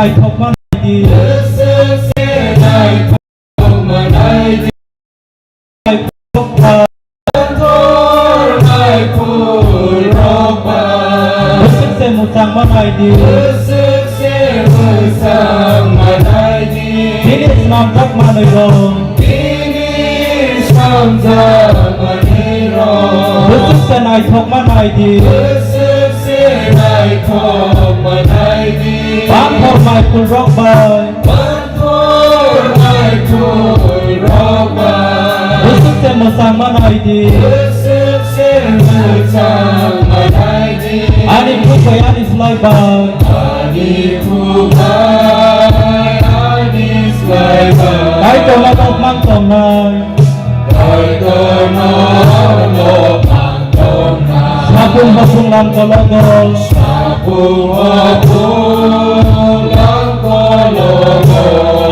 này thọc mà này đi một sang mà này đi ini senang tak mana yo besok senai thok mana di bang thok mai pun rock bay besok sen một sang mana di ani pun bay ani selai bay cái tôi là một mang tông này sabung sabung làm có logo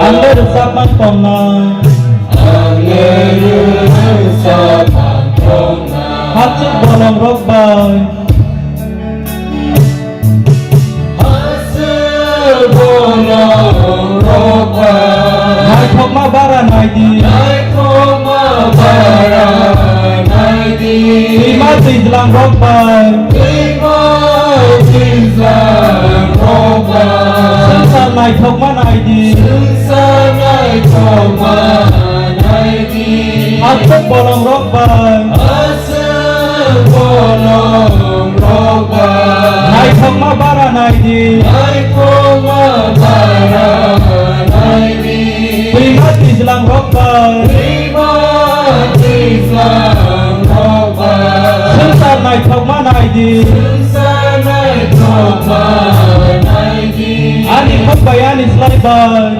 anh lấy được sắp mang tông này hát chiếc bò lòng rốc bài thok ma bara nai di lima Islam rock bay sensar nai thok ma nai di asuk bolong rock bay nai thok ma bara nai di lima Islam rock bay sensar nai thok ma nai di ani khop bay ani slai bay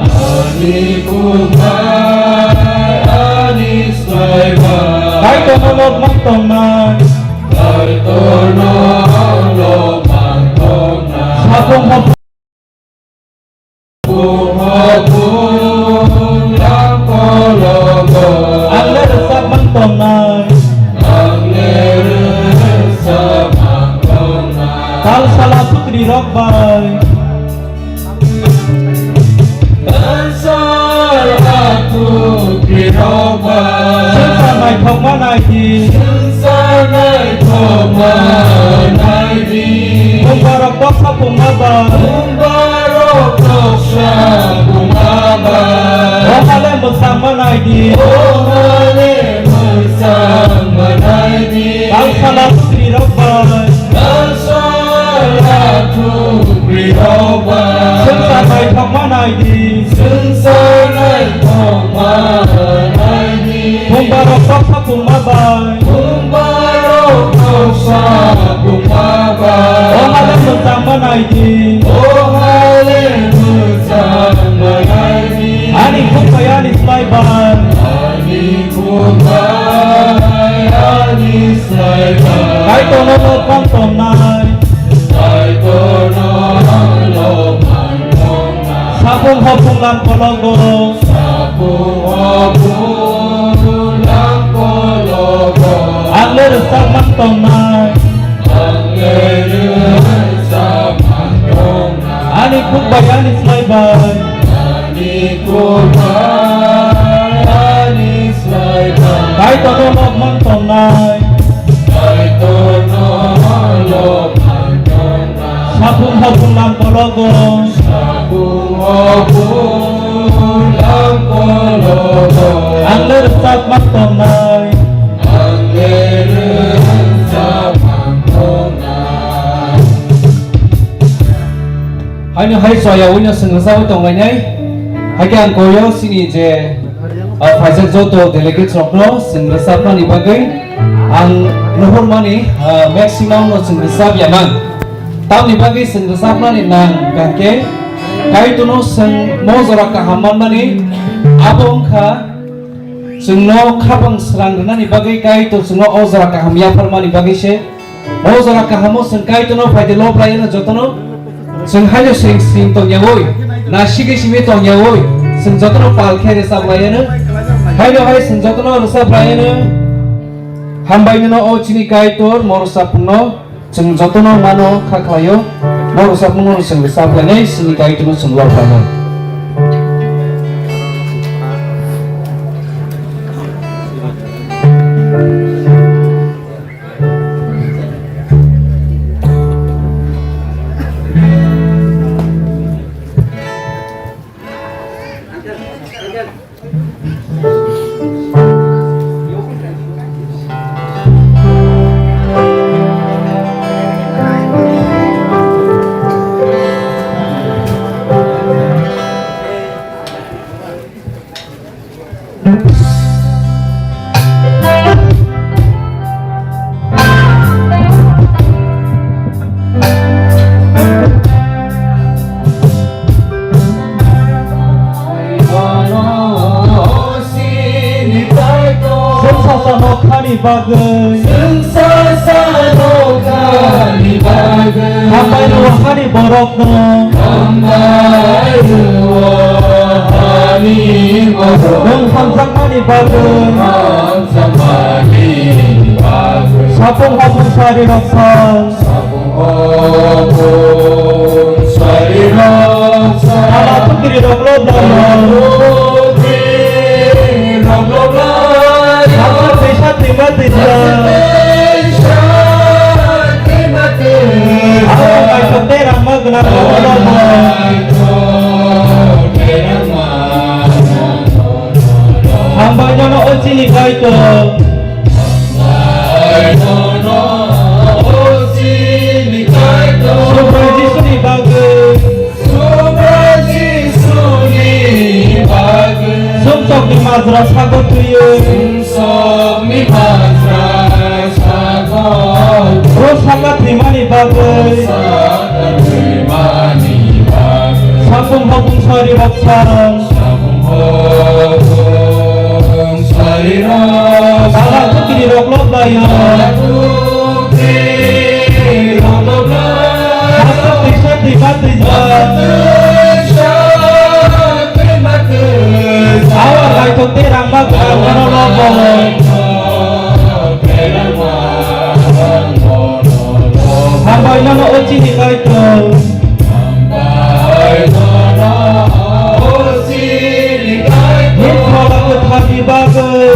cái tôi nó một mang tông này sabung hop anh lấy được sắp mang tông này tal salah putri rock bay sensar nai thok ma nai di Mubarak bok sabung abang oh hale bersama nai di tal salah putri rock bay sensar nai thok ma nai di Mubarak bok sabung abang oh hale bersama nai di ani khop bay ani slai bay cái tôi nó một con tôm này sabung hop pun làm có logo anh lấy được sắp mang tông này ani khop bay ani slai bay cái tôi nó một mang tông này sabung hop pun làm có logo anh lấy được sắp mang tông này hai nữa hai xoay áo nữa sừng sao tông ngày nay hai cái anh coi xin je phải dân dâu tổ delegate sọc nó sừng sao nó đi bagai ang nuhur mani maximum nó sừng sao ya mang tao đi bagai sừng sao nó đi nang kake kai tu nó sừng mo zora kahaman mani abong kha sừng nó khapang serang na đi bagai kai tu sừng nó o zora kaham ya farmani bagai se mo zora kahamo sừng kai tu nó phải de lo pray na jotono sừng hai lo sing tong yang oi na shige shime tong yang oi sừng jotono pal khere sa lai na hai lo hai sừng jotono sa pray na hambai no o chini kai tor mor sa puno sừng jotono mano khaklayo Mau usap mengurus yang besar ini sini kait itu semua banyak. Bagay Sensasanokan bagay Hambay nuwahani borok no Hambay nuwahani borok Nung hamsak mani bagay Hamsak mani bagay Sapong hapong sari raksan Sapong hapong sari raksan Alatuk kiri roklod Alatuk kiri roklod Hamsak besat lima tiga Ako kay kapterang magnanong Hambay nyo noon sinikay ko Super Jisu ni bagay Sumsok ni madras hagot tuyo Ros hagat ni mani bagay Sapong hapong sari raksan Alatuk kiri roklod layan Hamsak besat lima tiga Awal kay kapterang magnanong Hambay nyo noon sinikay ko Hit malakot hati bagay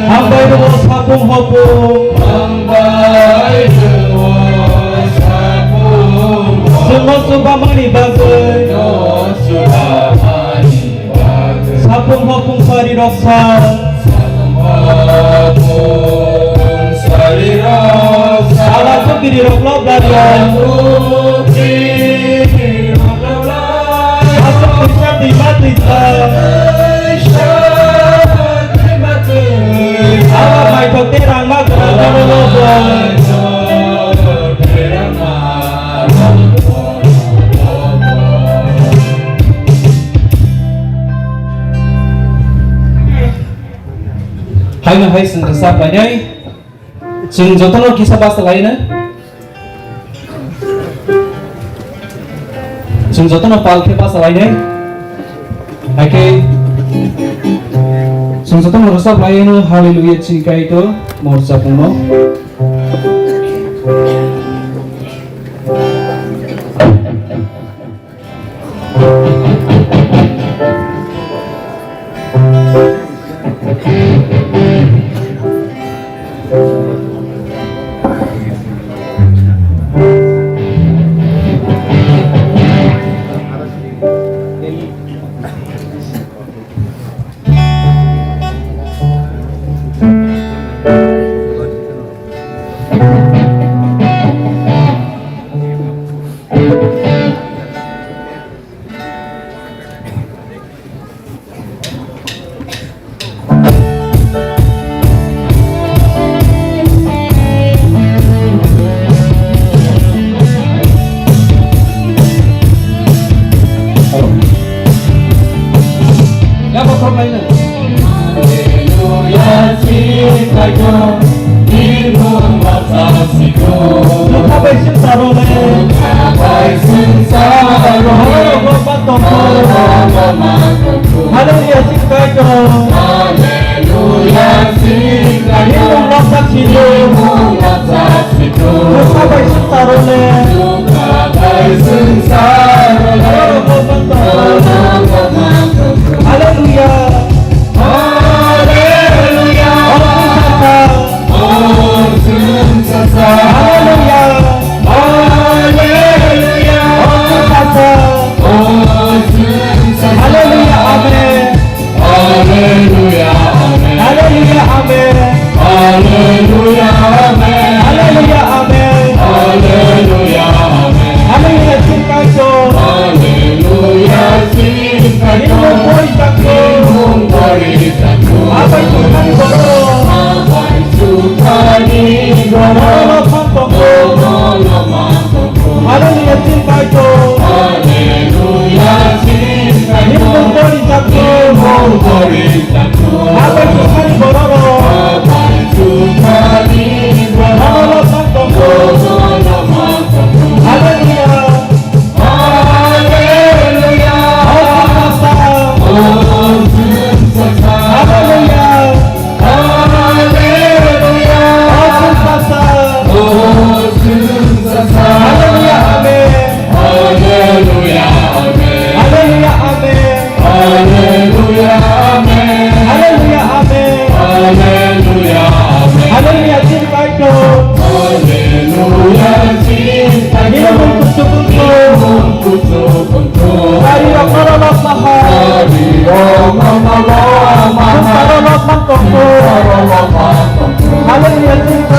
Hambay nuwos hapong hapong Sunod subamani bagay Sapong hapong sari raksan Alatuk kiri roklod layan Hamsak besat lima tiga Awal kay kapterang magnanong Hai na hai sing resap lanyai Sing jotono kisah basta lain na Sing jotono palke basta lain na Ake Sing jotono resap lain na haleluya cika itu Morsa puno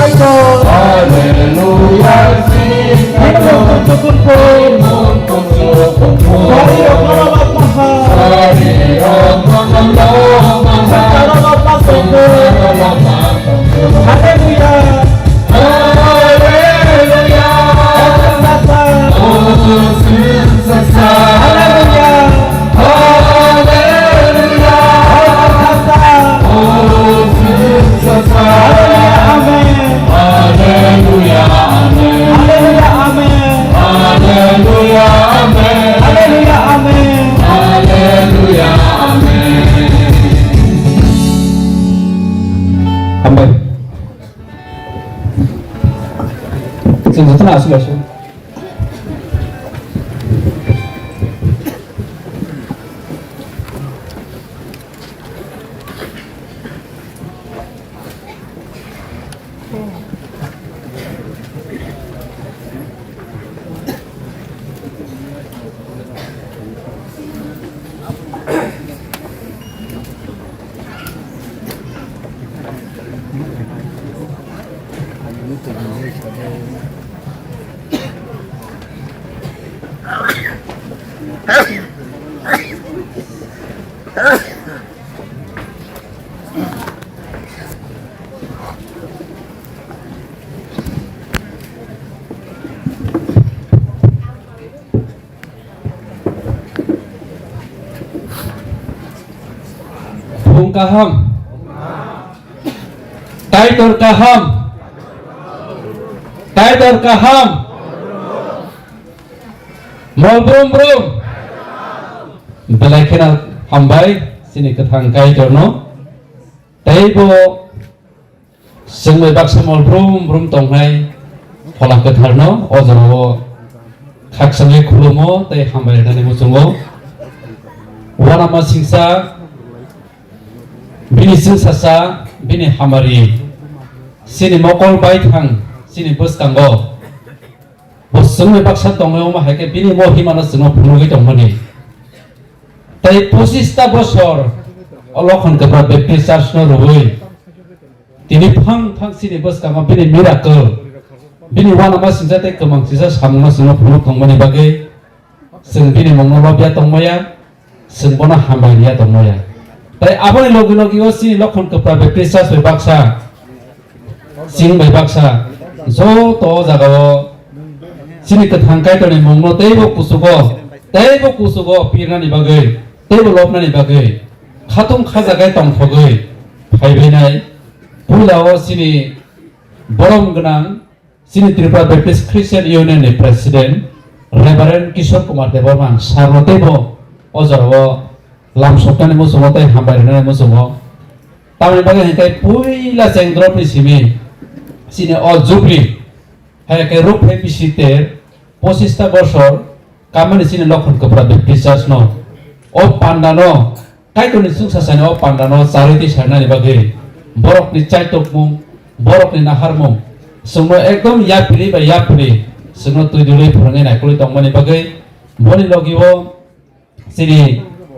Kaito Hallelujah, sing Himon Tukunpo Dari Okalamat Maha Hari Om Okalamat Maha Haleluya Hallelujah, Haleluya oh sensasa. Haleluya Hallelujah, oh sensasa. Amin Hallelujah, amen. Haleluya Amin Hallelujah, amen. Haleluya Amin Hallelujah, amen. Amin 지금 무슨 아시겠어요? Kaham Titor kaham Titor kaham Mobrum brum Belakena hambai sini ketang kaitor no Taibo Sengwe baksa mobrum brum tonghai Holang ketar no Ozoro Kak sengwe kulumo Tai hambai dani musungo Wanama singsa Bini sasa bini hamari sini mokol baithang sini buskango bosungwe baksa tongo ma hake bini mo himana sino phulugi tongmani tai 25 বছর অলখন kebra baptist church no roi tini phang sini buskango bini miracle bini wana ma sinjate kemang sisa samma sino phulug tongmani bagai sing bini mongno lobya tongmaya sing bona hambania tongmaya তাই আপনি লগে লগে ও সি লক্ষণ কপরা বেপিসা সই বাক্সা সিং বাই বাক্সা যত জাগাও সিনি কথাংকাই তনি মংনো তেইবো কুসুগো পিরনানি বাগৈ তেইবো লবনানি বাগৈ খাতুম খাজাগাই তংথগৈ ফাইবেনাই পুলাও সিনি বরম গনাং সিনি ত্রিপুরা বেপিস খ্রিস্টান ইউনিয়নनि প্রেসিডেন্ট रेभारेन्ड किशोर कुमार देबरमान सारनतेबो अजराव लाम सप्ताहनि मोसङाव ताइ हामबायनानै मोसङाव तामनि बागै हेंखाय पुइला सेंद्रपनि सिमी सिने अ जुबली हायके रुप हे पिसितेर 25 বছর कामनि सिने लखन कपरा बेपिसास न अ पान्डानो काइतोनि सुंसासानि अ पान्डानो चारिति सारनानि बागै बरकनि चाइतकमुं बरकनि नाहारमुं सोंनो एकदम यापिरि बा यापिरि सोंनो तुइदुलै फोरङै नायखुलै तंमानि बागै बनि लगिवो सिनि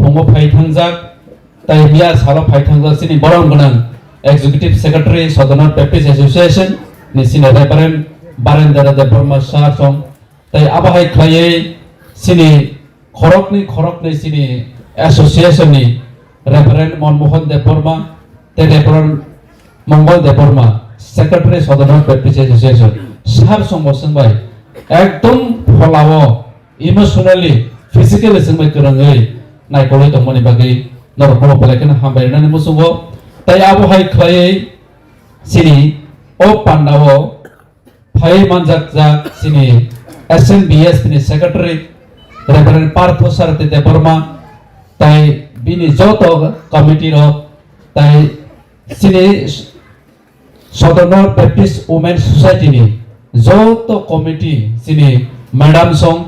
फंगो फाइथांजाक ताइ मिया सालो फाइथांजाक सिनि बरम गोनां एक्जिक्यूटिव सेक्रेटारि सदनर बेप्टिस्ट एसोसिएशन नि सिनि रेभारेन्ड बारेन्दारा देबरमा सासं ताइ आबाहाय ख्लायै सिनि खरकनि सिनि एसोसिएशन नि रेभारेन्ड मनमोहन देबरमा ते रेभारेन्ड मंगल देबरमा सेक्रेटारि सदनर बेप्टिस्ट एसोसिएशन सार संबो सोंबाय एकदम फलावो इमोशनली फिजिकली सोंबाय गोरोङै नायखौलै दंमोननि बागै नरखौ बेलेकन हामबायनानै मुसुंगो ताइ आबहाय ख्लायै सिनि अ पान्डावो फाइ मानजाक जाक सिनि एसएनबीएस नि सेक्रेटारि रेभारेन्ड पार्थ सारथि देबरमा ताइ बिनि जत कमिटि रो ताइ सिनि सदनर बेप्टिस्ट वुमेन सोसाइटी नि जत कमिटि सिनि मैडम सं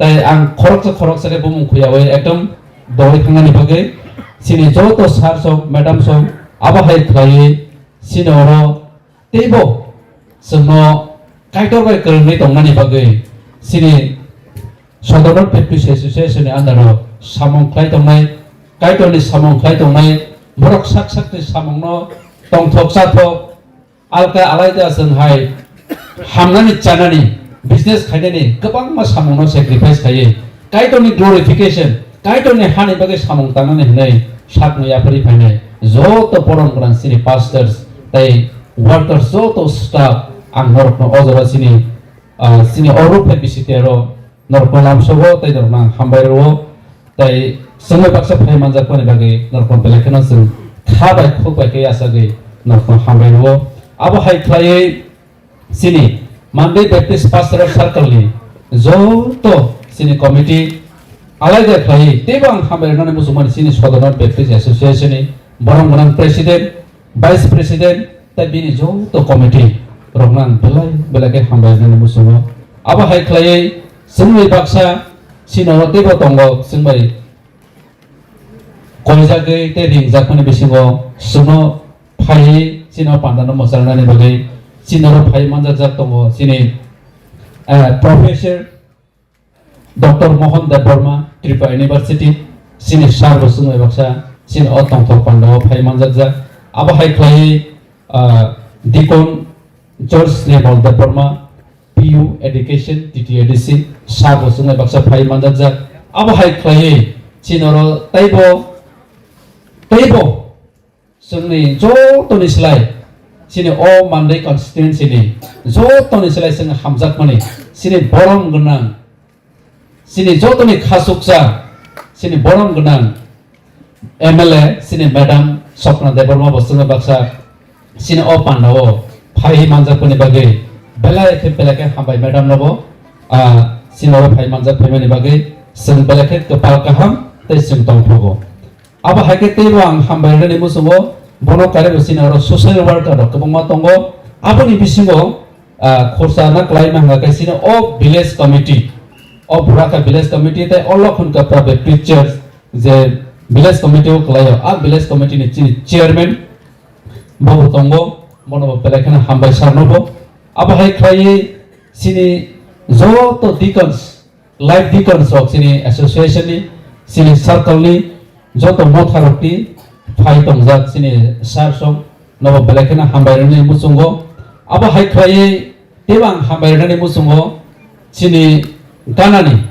ताइ आं खरक से बुमुं खुयावै एकदम दहै थांनानि बागै सिनि जत सार सं मैडम सं आबाहाय ख्लायै सिनरो तेबो जोंनो काइटरबाय गोरोङै दंनानि बागै सिनि सदनर बेप्टिस्ट एसोसिएशन नि आन्दाराव सामंख्लाय दंनाय काइटरनि सामंख्लाय दंनाय बरक साक साकनि सामंनो दंथक जाथक alka alaida songhai hamnani chanani business khainani gobang ma samungno sacrifice khaye kaitoni glorification kaitoni hani bage samung tanani hnai sakno yapari phainai joto poron gran sini pastors tai workers joto staff ang norokno ojora sini sini orup bisitero norokno lamsogo tai norna hambairo tai sungwe baksa phai manjak pani bage norokno belakena sung khabai khokbai ke asage norokno hambairo abo hai khlai sini Monday Baptist Pastoral Circle ni joto sini committee alaida khlai tebang hambairna musuman sini Southern Baptist Association ni borong borong president vice president tai bini joto committee rongnan belai belake hambairna musumo abo hai khlai sungwe baksa sino tebo tongo sungbai koljagai te ringjakmani bisingo suno phai sino pandano mosalnani bagai sino phai manjak tongo sini professor Dr. Mohan Deborma Tripura University sini sarbo sungwe baksa sini otong thok pando phai manjak abo hai khlai Deacon George Level Deborma PU Education TTADC sarbo sungwe baksa phai manjak abo hai khlai sinoro taibo sungni jotoni slai sini o Monday constituency ni jotoni slai sing hamjak mani sini borong gunang sini jotoni khasuksa sini borong gunang MLA sini Madam Sopna Deborma bosungwe baksa sini o pandao phai manjak pani bage belake hambai madam lobo sini o phai manjak phaimani bage sing belake kepal kaham tai sing tongphogo abo haike tebo ang hambairani musumo bono kare sini oro social worker rok kobongma tongo aboni bisingo khorsa na klaima hanga sini o village committee o buraka village committee tai olokhun ka private preachers je village committee o klayo village committee ni chairman bobo tongo bono belakena hambai sarnobo abo hai khlai sini joto deacons life deacons rok sini association ni sini circle ni joto motharokti phai tongjak sini sarsong nobo belakena hambairani musungo abo hai khlai tebang hambairani musungo sini ganani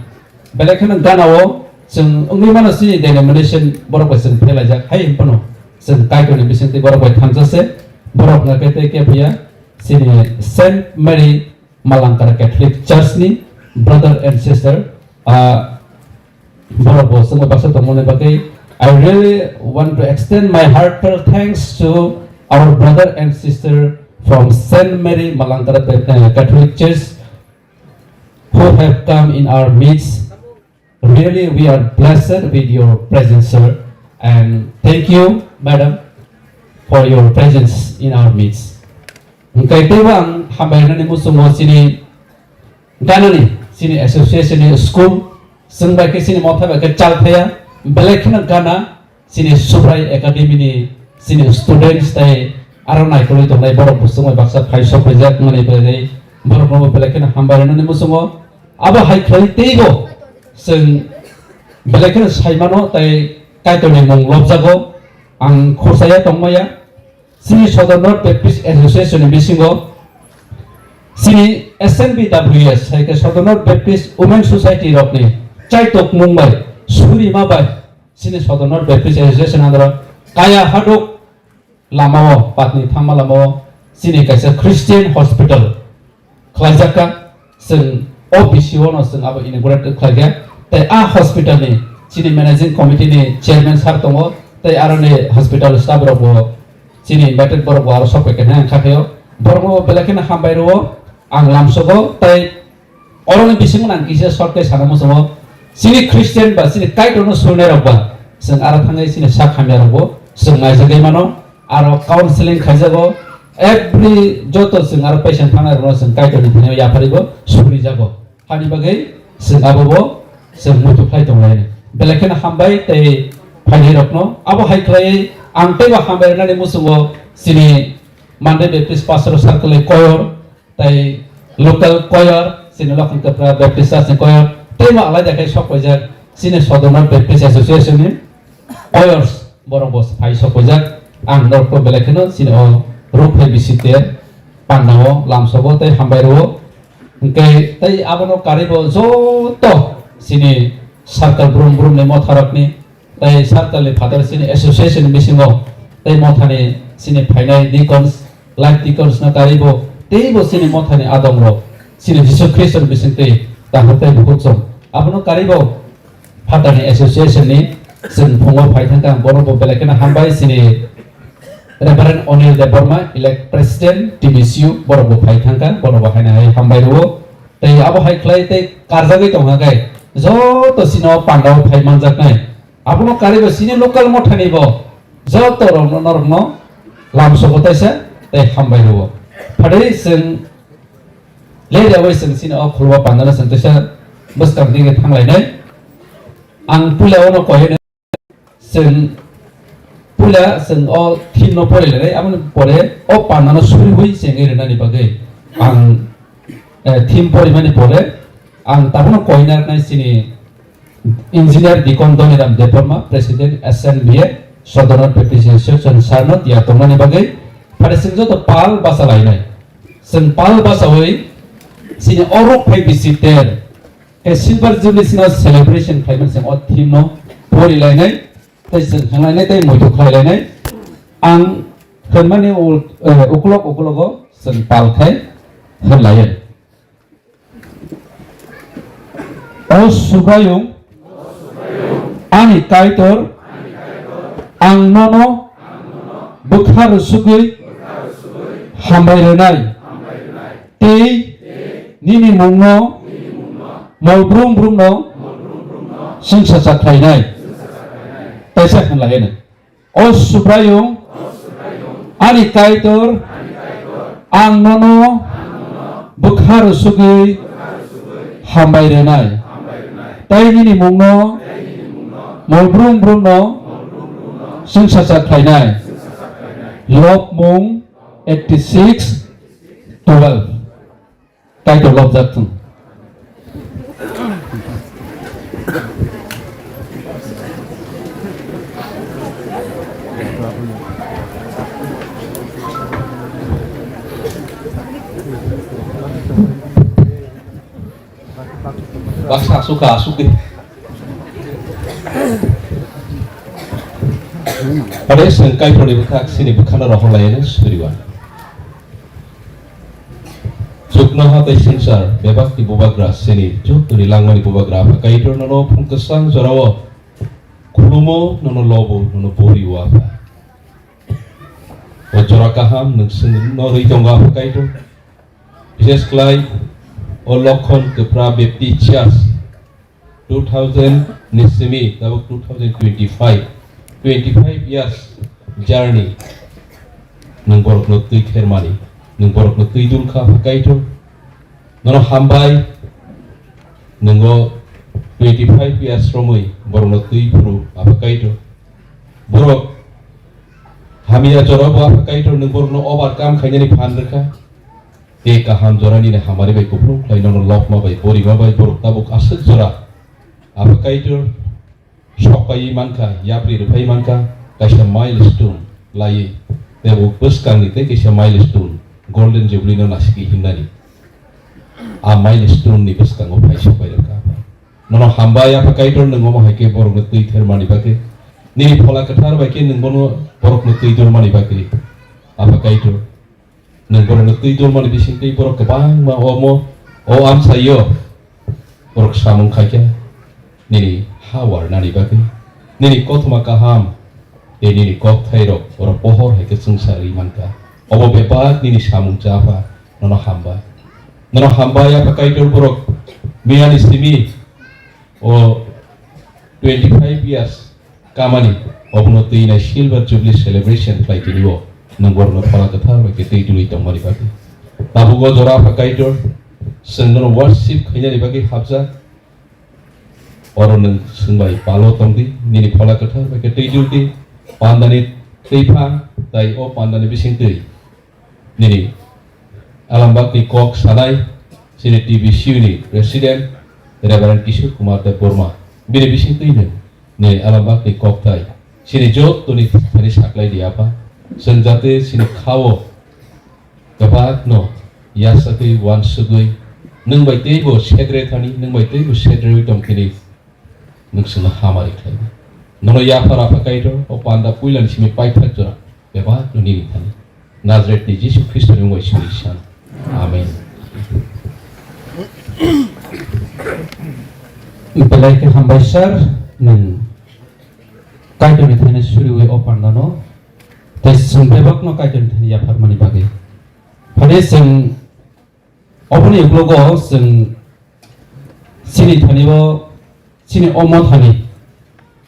belakena ganao जों उंगै मानो सिनि denomination borok bai जों फेलाजak hai pono जों kaitoni bisingti borok bai thamjase borok na kete ke pia sini Saint Mary Malangkara Catholic Church ni brother and sister borok bo जों baksa tomone bagai I really want to extend my heartfelt thanks to our brother and sister from Saint Mary Malangkara Catholic Church who have come in our midst. Really, we are blessed with your presence, sir, and thank you, madam, for your presence in our midst. Kai tebang hambairani musumo sini ganani sini association ni school sungbai ke sini motha ba ke chalthaya belekna gana sini subrai academy ni sini students tai aronai koi tongai borok musumo baksa phai sopejak mani bai borok no belekna hambairani musumo abo hai khlai teibo जों बेलेखनो साइमानो ताइ काइटनि मुं लबजागो आं खरसाया दंमाया सिनि Southern Baptist Association नि बिसिङाव सिनि SNBWS साइके Southern Baptist Women Society रकनि चाइटक मुंबाय सुरि माबाय सिनि Southern Baptist Association आंद्रा काया हादक लामाव पातनि थांमा लामाव सिनि काइसा Christian Hospital खलाइजाका जों OBCO no जों आबो इनगुरेट खलाइगा tai hospital ni sini managing committee ni chairman sar tongo tai arone hospital staff rok bo sini invited borok bo aro sopeke na khakhayo borok belakena hambairo ang lamsogo tai oroni bising nan kise sorte sanamo somo sini Christian ba sini kaitono sunai rok ba जों आरो थाङै sini सा खामिया रok bo जों नायजागै मानो आरो काउन्सिलिं खाइजागो every joto जों आरो patient थांनाय रक जों काइटनि थानायाव याफारिबो सुबुरि जागो हानि बागै जों आबो जों मुथु खाइ दंलाय बेलेखना हामबाय तै फाइनि रकनो आबो हाइ खाइ आं तैबा हामबायनानै मुसुङो सिनि Monday Baptist Pastoral Circle choir तै local choir सिनि लखन कप्रा Baptist Church choir तैमा आलाय देखाय सपयजाक सिनि Southern Baptist Association नि choirs borong bos फाइ सपयजाक आं नरको बेलेखनो सिनि रुफे बिसिते pandawo lamsobo tei hambairo engke tei abono karibo joto sini sarkal brum brum ni motharakni tei sarkal ni father sini association bisingo tei mothani sini phainai deacons life deacons na karibo tei bo sini mothani adamro sini Jesus Christ bisingte tahote bukutsong abono karibo father ni association ni sin phongo phaithangka borobo belekena hambai sini Reverend Onil Deborma elect President TBCU borobo phaithangka borobo haina hai hambai ro tei abo hai khlai tei karjagoi tonghakai joto sino pandaw phai manjaknai abono karibo sini local mothani bo joto rongno lamsobo taisa tei hambai ro phadei sing lereawai sing sino khulwa pandana sing taisa buskang dinge thanglai ang pula ono kohene sing pula sing o team no pore le amon pore o panano suri hui sing ere nani bagai ang team pore mani pore ang tabuno koinar nai sini engineer dikon doniram deparma president SNBA Southern Baptist Association sarnot ya tomani bagai pada sing joto pal basa lainai sing pal basa hui sini orok pai visiter silver jubilee sino celebration khai sing o team no pore lainai tei sing hanglai tei moitu khai lainai ang khonmani ukulok sing pal khai hanlai o subayung ani kaitor ang nono bukhar sugui hambai renai tei nini mungno Molbrum brum no sing sasak lainai taisa kan lain o subrayung ani kaitor ang nono bukhar sugi hambai renai tai ni mungno molbrum brum no sing sasak lainai lop mung 86 12 kaitor lop jaktung baksa suka suki pada sengkai prodi bekak sini bekana rohong lainnya suriwan Sukna hatai sinsar bebak di bobagras sini juk dari langman di bobagra pakai itu nono pungkesan zorawo kulumo nono lobo nono puri wapa ojora kaham nung nono itongga pakai itu bises klai o lokhon ke prabepti chias 2000 nisimi tabuk 2025 years journey nung borok no tui khermani nung borok no tui dul kha pakai itu nono hambai nungo 25 years romoi borok no tui puru pakai itu borok hamia jorobo pakai itu nung borok no obar kam khanya ni phan rekha te kaham jora ni hamari bai kupru lai nono lok ma bai pori ma bai borok tabuk asat jora pakai itu shokai manka yapri rupai manka kaisa milestone lai tebu buskang ni te kaisa milestone golden jubilee no nasiki hindani a milestone ni buskang o pai shokai rekha nono hambaya pakai itu nungo ma haike borok no tui thermani bake ni phola kathar bai ke nungo borok no tui dormani bake pakai itu nung borok no tui dormani bising tei borok kebang ma omo o am sayo borok samung khaikya nini hawar nani bake nini kothma kaham nini kok thairo borok pohor haike sungsari manka obo bepat nini samung japa nono hambaya pakai itu borok miani simi o 25 years kamani obno tei na silver jubilee celebration flight niwo nungor no phala katha ba ke tei dului tongmari baki tabugo jora pakai itu sengno worship khanya ni baki habja oron sungbai palo tongdi nini phala katha ba ke tei dului pandani tei pha tai o pandani bising tei nini alambak ni kok sanai sini TBCU ni president Reverend Kishore Kumar Deborma bini bising tei ne alambak ni kok tai sini jot tuni tani saklai di apa senjate sini khawo Gabak no yasaki wan sugui nung bai tei bo segre thani nung bai tei bo segre dong kini nung suna hamari thai nono yafara pakai ro opanda puilan simi pai thak jora gabak no ni thani Nazareth ni Jesus Christ ni ngoi suri san amen Ipalai ke hambaisar nung kaito ni thani suri we opanda no tes sumbebak no kaito ni thani yafar mani bagai Pada sing opuni uklogo sing sini thani bo sini omo thani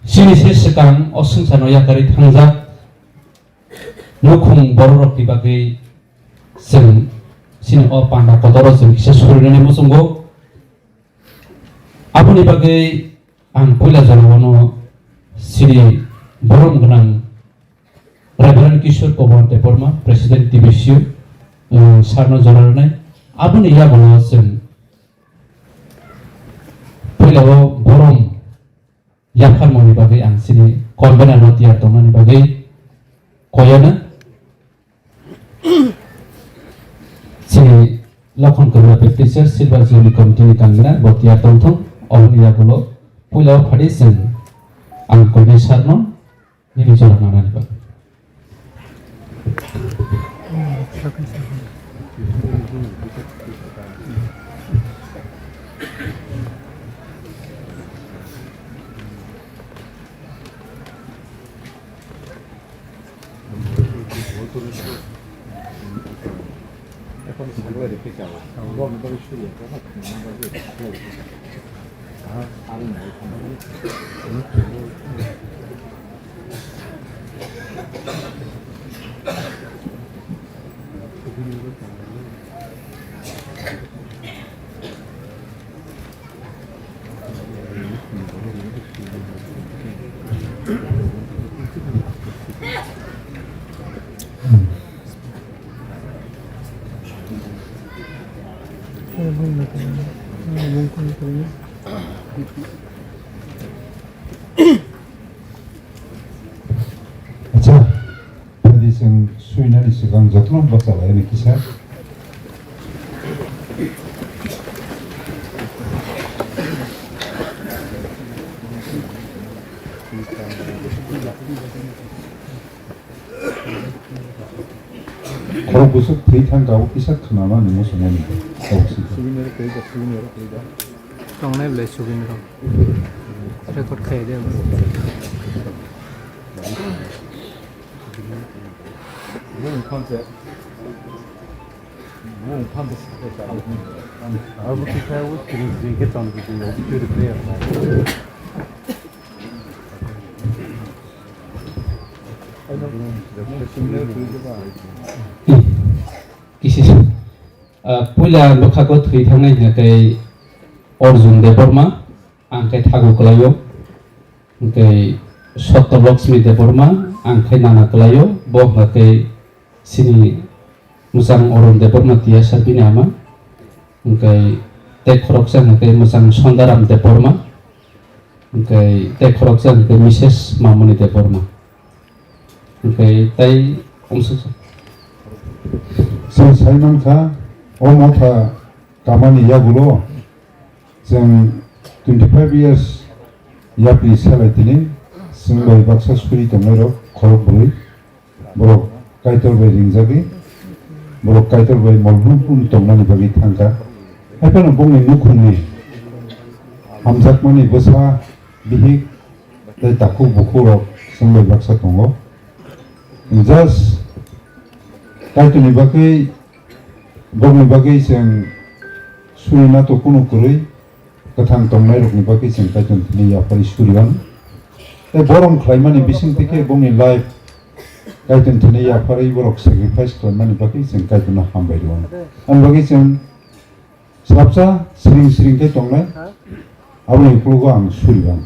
sini sesekang osung sano yakari thangja nukhung borok dibagi sing sini o panda kodoro sing kisa surine musungo apuni bagi ang pula janono sini borom genang Reverend Kishore Kumar Deporma Presiden TBCU Sarno Jornal Abun iya bono sen Pulawo borom Yakhan moni bagai ang sini Konbena notiar tomani bagai Koyana Sini Lokon Kedua Baptist Silver Jubilee Committee Kangra Botiar Tomthong Abun iya bono Pulawo phadi sen Ang Koyana Sarno Ini jornal nani bagai Acha, tadi sing suina di segang jatron bakal ini kisah. Kalau busuk berikan kau kisah kenapa nih semua nih kau sih. Trong này lấy số bình rồi, đây có thể đấy mà. Kisi pula lokha ko thui thangnai na kai Arjun Deborma angkai thagu kelayo angkai Soto Lakshmi Deborma angkai nana kelayo boh angkai sini musang Arjun Deborma tia sabini ama angkai tek khoroksan angkai musang Sondaram Deborma angkai tek khoroksan angkai Mrs. Mamuni Deborma angkai tai omsusa Sing Simon ka, omo ka kamani ya gulo. Sing 25 years ya pli salai tini, sing bai baksa suri tomero khorok bui, borok kaitor bai ringjagi, borok kaitor bai molbun pun tomnani bagi thangka. Apa na bongi nukhuni, hamzak mani besa bihik, dai taku bukurok sing bai baksa tongo. Just Kaitu ni bagai, bom bagai yang suri na to kuno kurui, kathang tomnai rok ni bagai yang kaitu ni apa isurian. Borong klaimani bising tike bom ni life, kaitu ni apa borok sacrifice klaimani bagai yang kaitu na hambai ruan. An bagai yang sabsa sering ke tomnai, awu ni keluar ang surian.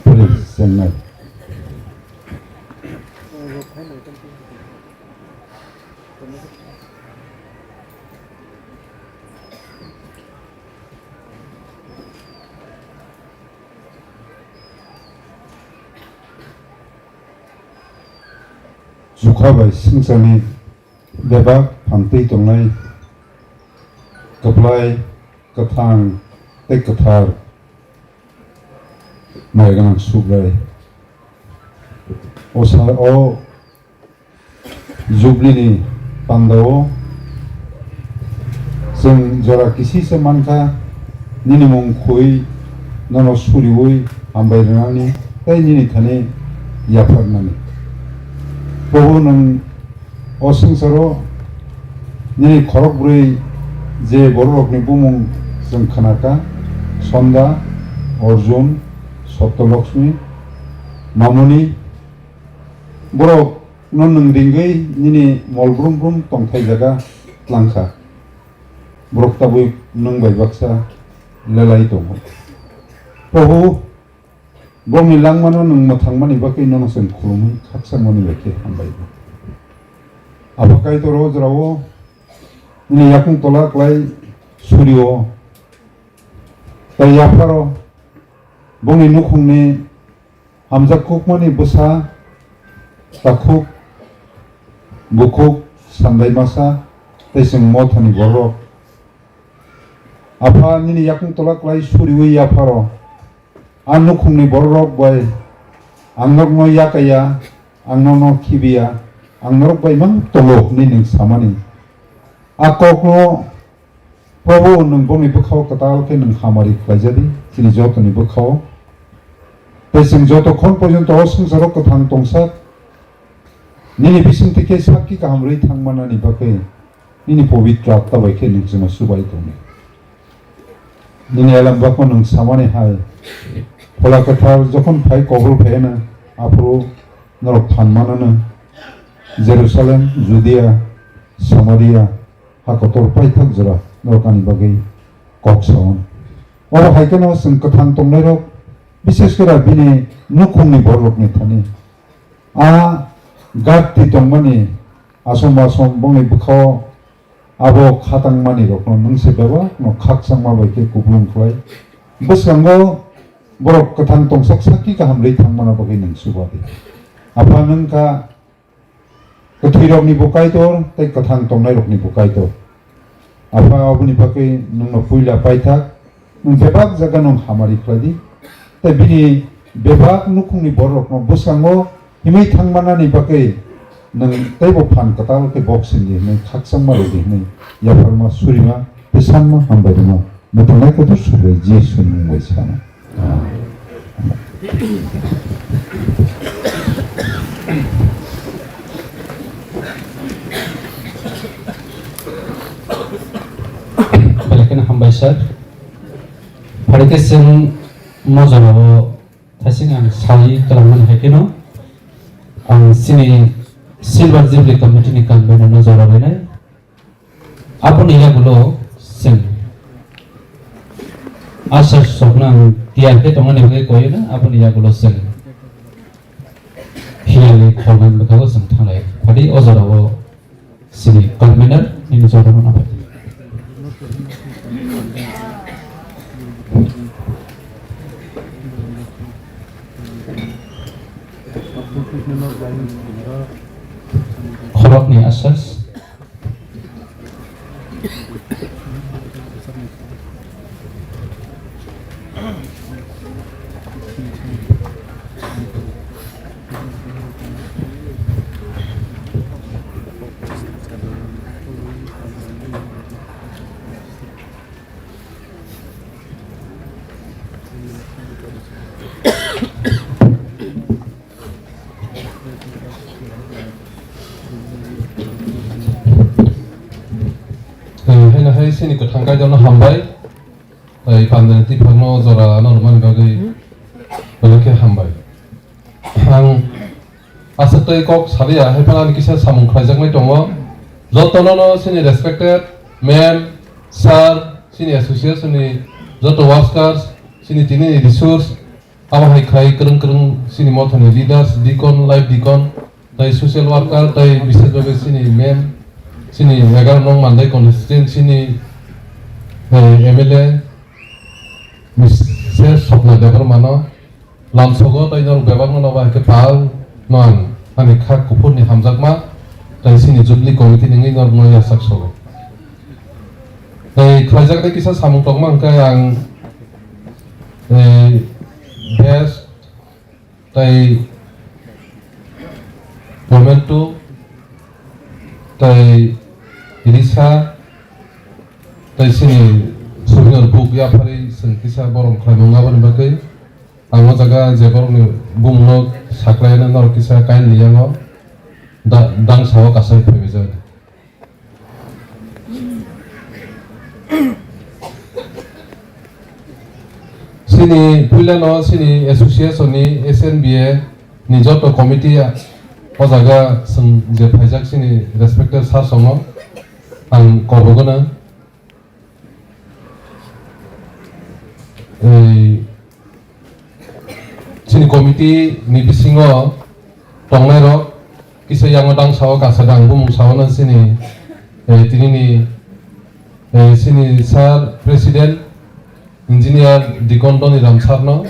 Boleh senai. Zukabai singsangi bebak pantei tongnai keplai kethang tei kethar maiganang sublai o jublini pandao जों जरा किसिसे मानखा निनि मुं खुइ ननो सुरिवै हामबायरनानि तै निनि थाने याफारनानि प्रभु नों अ संसारो निनि खरक बुरै जे बर'रकनि बुमुं जों खोनाका सन्दा अर्जुन सत्यलक्ष्मी मामुनि बर'क नों रिंगै निनि मलब्रुम ब्रुम तंथाय जागा लांखा बर'कताबो नों बायबाक्सा लेलाय दङ प्रभु बर'नि लांमानो नों मोथांमानि बाखै नों जों खुलुमै खाकसांमानि बाखै हामबायबो आबाकाय दर' जरावो नि याकुं तला क्लाय सुरियो ताय याफारो बर'नि नुखुंनि हामजाकुकमानि बोसा ताकुक बुकुक सान्दायमासा तैजों मथानि बर'क आफा निनि याकुं तला क्लाय सुरिवै याफारो आं नुखुंनि बर'क बाय आंनक न याकाया आंनक न खिबिया आंनक बाय मा तलो नि नों सामानि आकक न प्रभु नों बर'नि बोखाव कताल के नों हामारि खायजादि जोंनि जतनि बोखाव तैजों जत खन पर्यन्त संसाराव कथां तंसाक निनि बिसंतिके साखि गाहामरै थांमानानि बाखै निनि पवित्र आत्मा बायखे नों जोंना सुबाय दङ निनि आलामबाखौ नों सामानि हाय फला कथार जखन फाय कबल फायना आफरो नरक थानमानानो जेरुसालेम जुदिया सामारिया हाकतर पायथाक जरा नरकानि बागै कक्सावन और हायकेना जों कथां तंनाय रक विशेष करा बिनि नुखुंनि बर'कनि थानि आ गाति तंमानि आसम आसम बंनि बोखाव आबो खातांमानि रक नोंसे बेबा न खाकसांमा बायखे गुबुं खलाय बोसगांगो बर'क कथां तंसाक साखि गाहामरै थांमाना बागै नों सुबादि आफा नोंका कथै रकनि बकायदर तै कथां तंनाय रकनि बकायदर आफा अबनि बागै नोंनो पुइला पायथाक नों बेबाक जागा नों हामारि खालायदि तै बिनि बेबाक नुखुंनि बर'क बोसगांगो हिमै थांमानानि बागै नों तैबो फान कताल के बक्सिंनि नों खाकसांमा रदि नों याफारमा सुरिमा बेसानमा हामबायदोमा मोथांनायखौ तो सुबाय जिसु मुंबाय साना बेलेकन हामबाय सार फारिके जों मजाराव थासिं आं सावि खालामनो हायकेनो आं सिनि सिलभार जुबली कमिटिनि कनभेनर नजराव लानाय आबनि यागुलो जों आशा सपना तियाके तंगानि बागै गयोना आबनि यागुलो जों हियालि खलनान बेखागो जों थांनाय फादि अजराव सिनि कनभेनर नि नजराव नाबाय खरकनि आसास हाय सिनि को थांगाय दनो हामबाय ओइ पान्दे तिफानो जरा नरमान बागै बलके हामबाय आं आसतै कक सारिया हेफानानि किसा सामुं खायजांनाय दङ जतननो सिनि रेसपेक्टेड मेन सार सिनि एसोसिएशननि जत वार्कार्स सिनि तिनि रिसोर्स आवा हाय खाय करं करं सिनि मथनि लीडर्स डिकन लाइफ डिकन ताइ सोशल वर्कार ताइ विशेष भाबे सिनि मेन सिनि 11 नं मानदाय कन्स्टिट्युएन्सिनि एमएलए मिसेस सपना देबर मानो लामसगो ताइनर बेबार नबा के पाल मान आनि खा कुफुरनि हामजाकमा tei sini jubli committee ni normal ya sakso tei khajak de kisa samung tokma hingke ang best tei momentu tei Irisa tei sini subinor buk ya pari sing kisa borong khlaimung aboni bagui ang o jaga je borokni bumno saklayana nor kisa kain liyango dang sao kasai phebijak sini puilano sini association ni SNBA ni joto committee o jaga sing je phaijak sini respected sar songo ang korbogona sini committee ni bisingo tongnai rok kisa yang odang sao kasadang bumung sao na sini tini ni sini sar presiden engineer Dikondo ni Ramsarno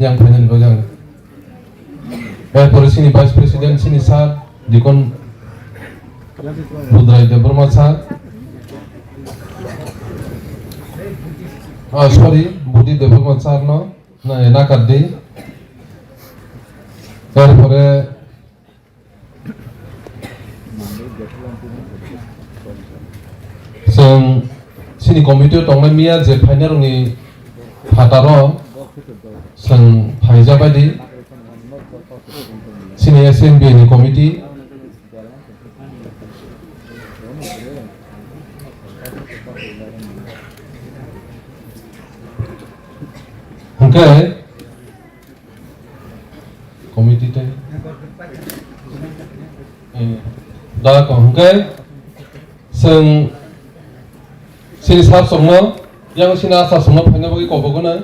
yang panjang bagang pore sini vice president sini sar Dikon Budrai Debrma sar sorry Budi Debrma sar no na enakaddi pore sing sini komite tongnai mia je phainarok ni phataro sing phaija baidi sini SNB ni komite hingke komite te da ko hingke sing sini sab songno yang sini asa songno phaina bagi kobogona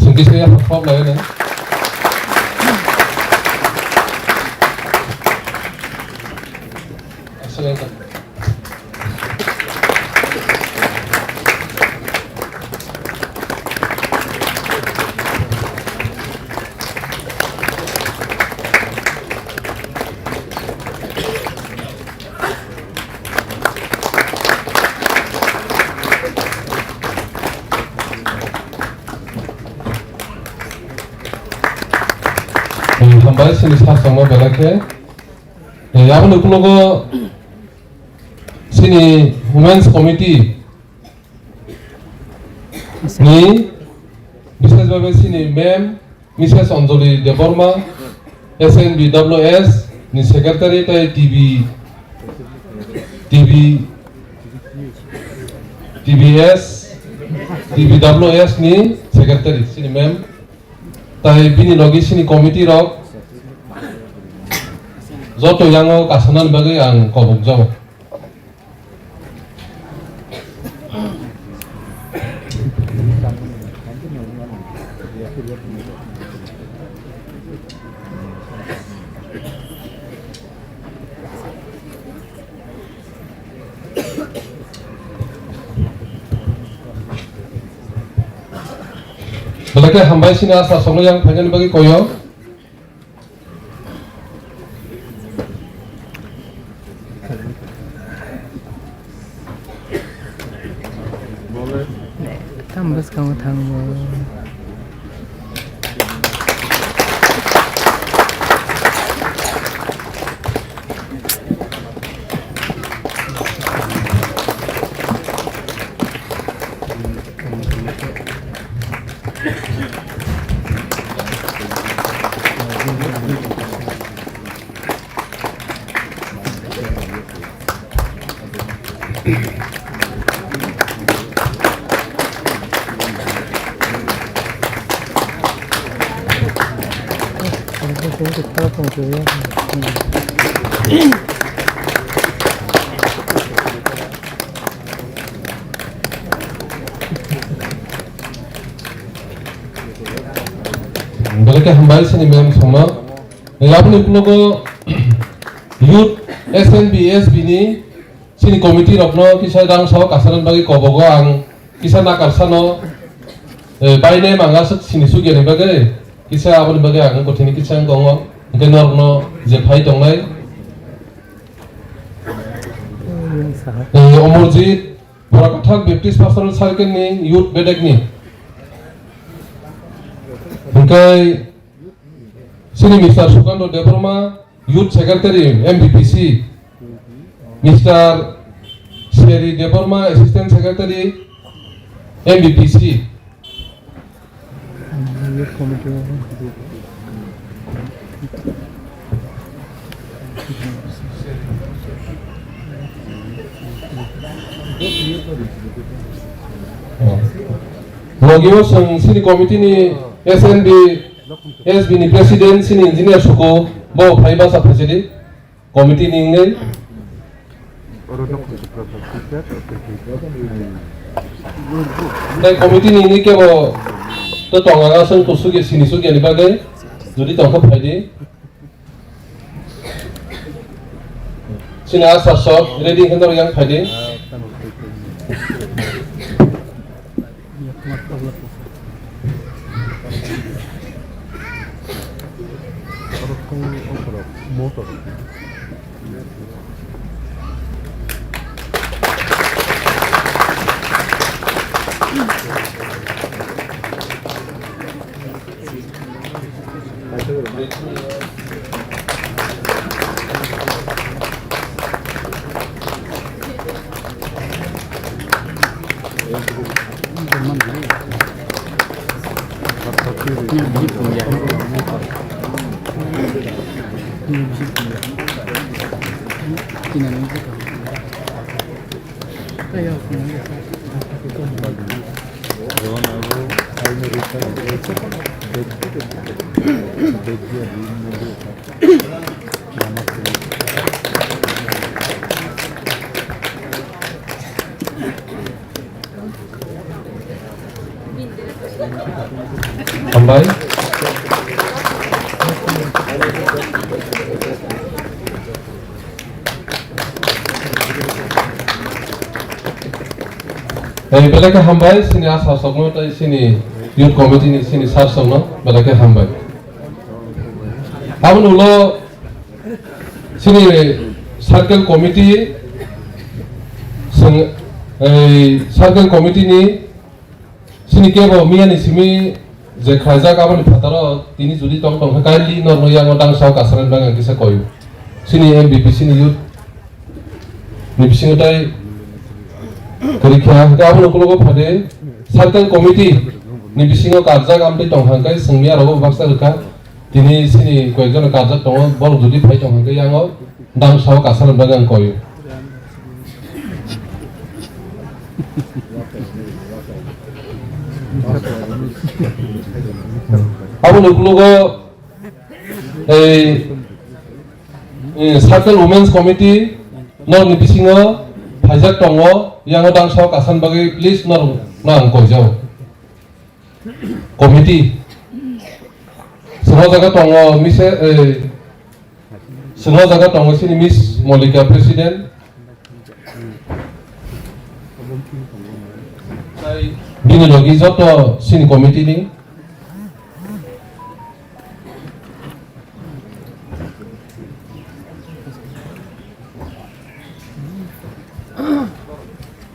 sungki saya hafal lah ya. Silakan. Hambai sini sama belakang. Ya, abang nukulogo sini Women's Committee ni বিশেষভাবে sini Ma'am Mrs. Anjali Deborma SNBWS ni Secretary tai TBS TBWS ni Secretary sini Ma'am tai bini logi sini committee rok joto yango kasanan bagai ang kobok jawa Belakang hambai sini asa songo yang panjang bagi koyo tambas kamu tanggo kita pengcuya Belakang hambai sini memang sama. Apa ni pulau youth SNB SB ni sini komiti rokno kisah dang sawo kasaran bagi kobogo ang kisah nak karsano baine mangga sini sugi ni bagi kisah apa ni bagi ang kotini kisah kongo mungkin rokno jepai tonglai Omorjit Borakathak Baptist Pastoral Circle ni youth bedek ni mungkin sini Mr. Sukando Debroma Youth Secretary MBPC Mr. Sherry Debroma Assistant Secretary MBPC Logiwo sini komiti ni SNB SB ni Presiden sini Engineer Suko bo Phaiba sa Presiden komiti ni ngai dai komiti ni ni ke bo to tonga sang to sugi sini sugi ni bagai jodi tong ka phaidi sini asa shop ready kendor yang phaidi Hambai belakang hambai sini asa sokno tai sini youth committee ni sini sar sokno belakang hambai abun ulo sini circle committee circle committee ni sini kebo miani simi je khajak abon phataro tini judi tong tong kaili norno yang odang saw kasaran bang kisa koyu sini MBP sini youth ni bisingo tai kerikha ka abon uklogo phade circle committee ni bisingo karjak amte tong hangkai sengmia rogo baksa reka tini sini koyjon karjak tong bor judi phai tong hangkai yang dang saw kasaran bang koyu abon uklogo circle women's committee nor ni bisingo phajak tongo yang dang saw kasan bagi please nor nang kojau committee semua jaga tongo mise semua jaga tongo sini Miss Molika Presiden bini logi joto sini committee ni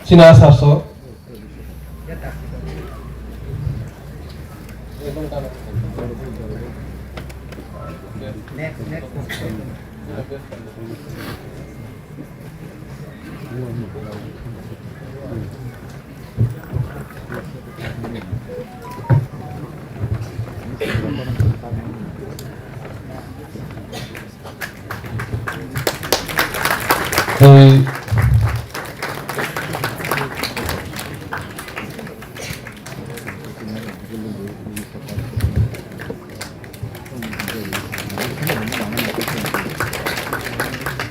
Cina sarso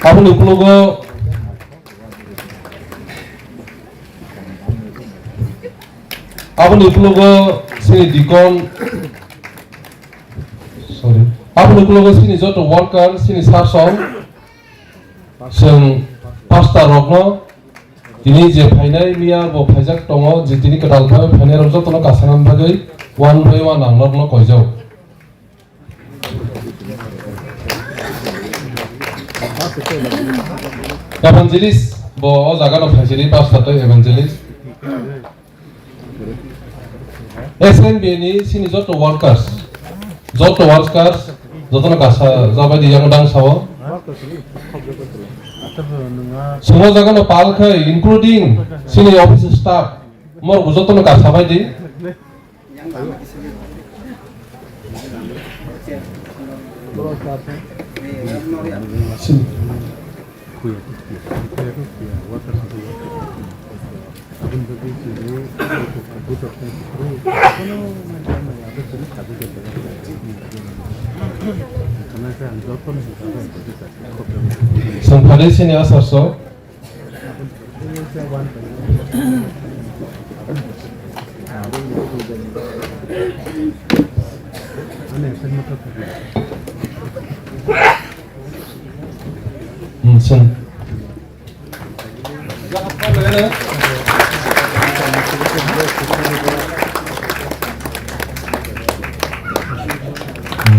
abon uklogo sini dikon sorry. Aboni ukulogo sini joto worker sini sarsong जों पास्ता रकनो दिनै जे फाइनाय मिया बो फाइजाक दङ जे दिनै कदालफा फाइनाय रक जतनो कासानान बागै 1 by 1 आंनरनो कयजाव evangelist bo o jagano फाइजरि पास्ता तो evangelist SNB ni sini joto workers जतनो कासा जाबायदि yang dangsawo semua jaga palka including sini office staff mor bujoto no kasa baidi Sampai sini asal so. Sen.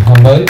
Hambai.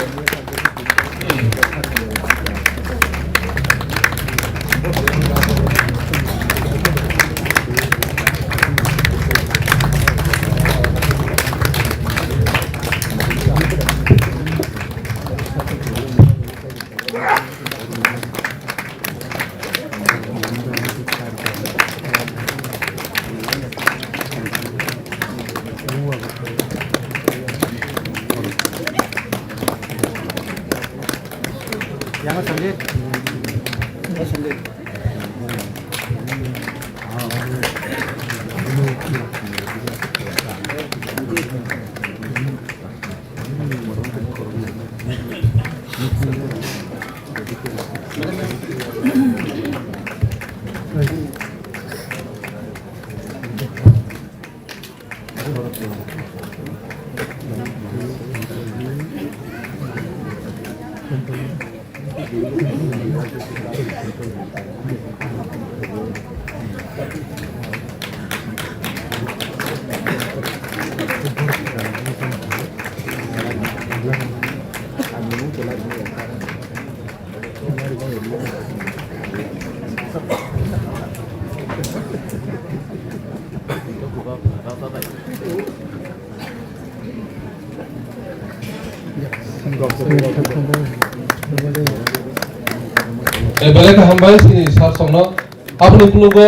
Belaka hambai sini sarsongno apni klugo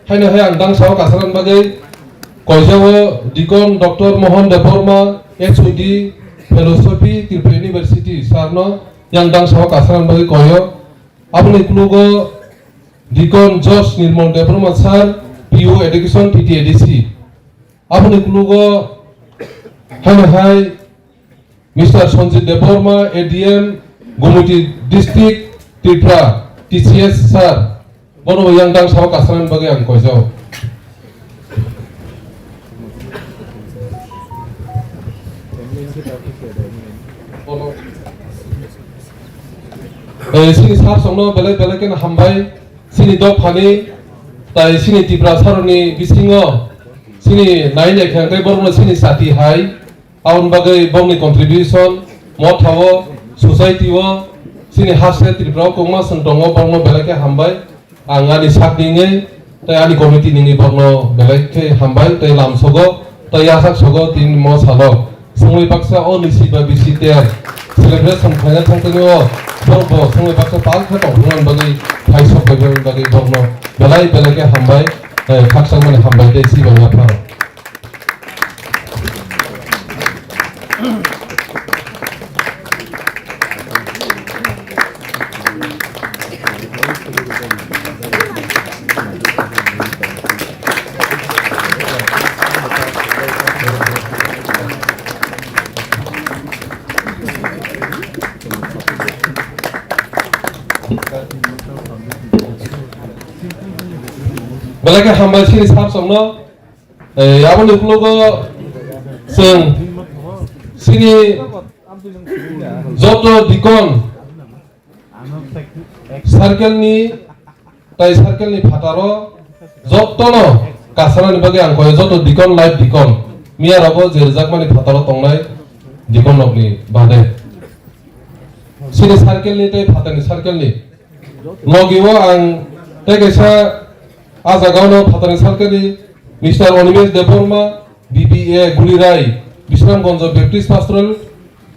haina hai andang saw kasaran bagai kojawo dikon Dr. Mohan Deborma HOD Philosophy Tripura University sarno yang dang saw kasaran bagai koyo apni klugo dikon Josh Nirmal Deborma sar PU Education TTADC apni klugo haina hai Mr. Sanjit Deborma ADM Gumuti District Tripura TCS sir, bono yang dang saw kasaran bagai ang kojaw. Sini sar songno belak ken hambai sini dok hani tai sini Tripura saroni bisingo sini nain ekhan kai bono sini sati hai aun bagai bongni contribution mothawo society wo sini hasil Tripura kongma sentongo borno belake hambai angani sak ninge tai ani komiti ninge borno belake hambai tai lamsogo tai asak sogo tin mo salo sungoi paksa o nisi ba bisiter celebration khana thangteno borbo sungoi paksa pal kha tongnan bagi thai sok bagi borno belai belake hambai khaksang mane hambai dei si banga pharo belaka hambai sini sar songno aboni ukulogo जों sini joto dikon circle ni tai circle ni phataro joto no kasara ni bagi ang koy joto dikon live dikon mia rabo jerjak mani phataro tongnai dikon nokni bade sini circle ni tai phatani circle ni logiwo ang tai kaisa ajagano phatani circle ni Mr. Onimesh Deborma BBA Gulirai Bisramganj Baptist Pastoral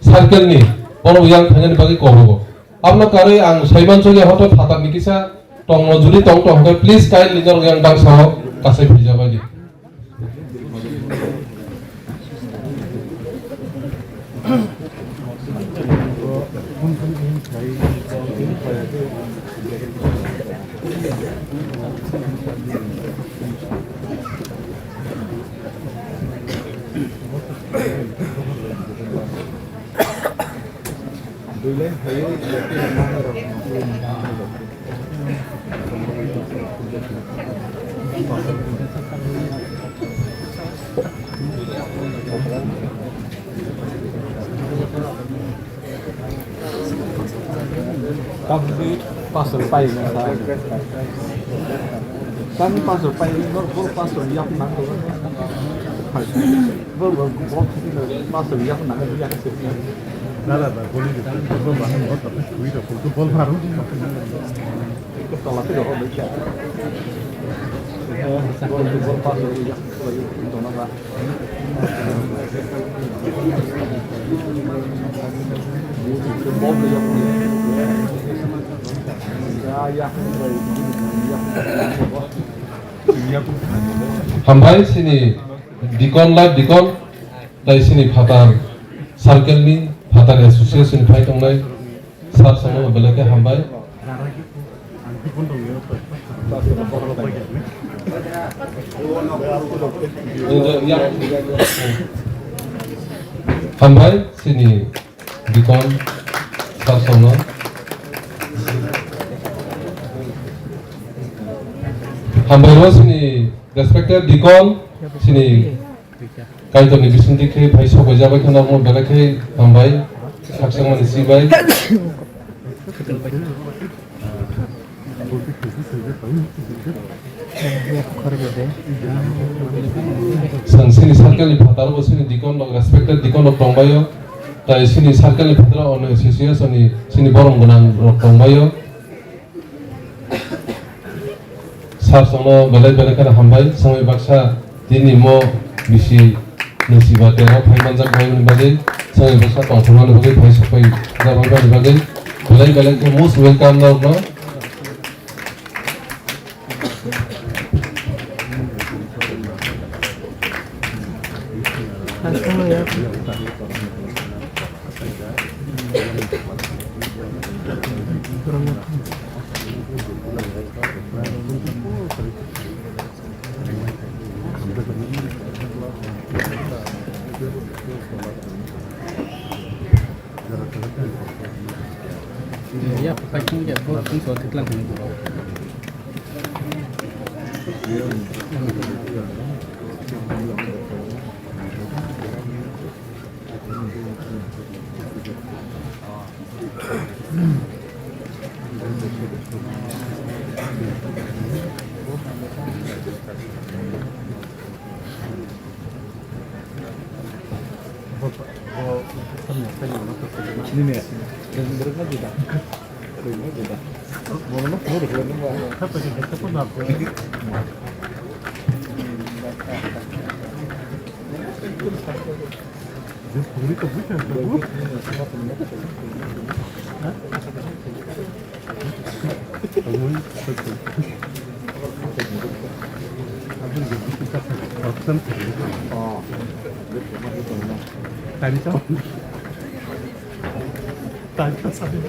Circle ni ono yang thangani bagi kobo apno kare ang saiman choge hoto phatar ni kisa tongno juli tong tong please kindly nor yang dang sao kasai bhija bagi Kami pastor pai na sa. Kami pastor pai bor pastor yak na ko. Bor pastor yak na ko yak se. Nada ba boli de bor ba han bot ta kuida ko bol faru. Ko tala te ho de ya. Bor pastor yak ko to na ba. Hambai sini dikon live dikon dai sini phatar circle ni phatar association phai tongnai sar samo belake hambai hambai sini dikon sar samo hambai ro sini respected dikon sini kaito ni bisunti ke bhai so gojabai khana mo belake hambai saksang mani sibai sang sini circle ni phatar bo sini dikon log respected dikon log tongbayo tai sini circle ni phatar ono association ni sini borong gonang log tongbayo sar sono belai belai kana hambai samai baksa tini mo bisi nasiba tera phai manjak bhai ni bagi samai baksa tongthuma ni bagi phai sapai jabai bagi bagi belai belai ke most welcome now no Ya, pakai ya, buat soal tiklang. Ini ya, dan berapa juga? Berapa juga? Mau nggak mau deh, mau apa sih? Kita pun apa? Ini kebuka, kebuka. Tadi so. Tadi sabi mo.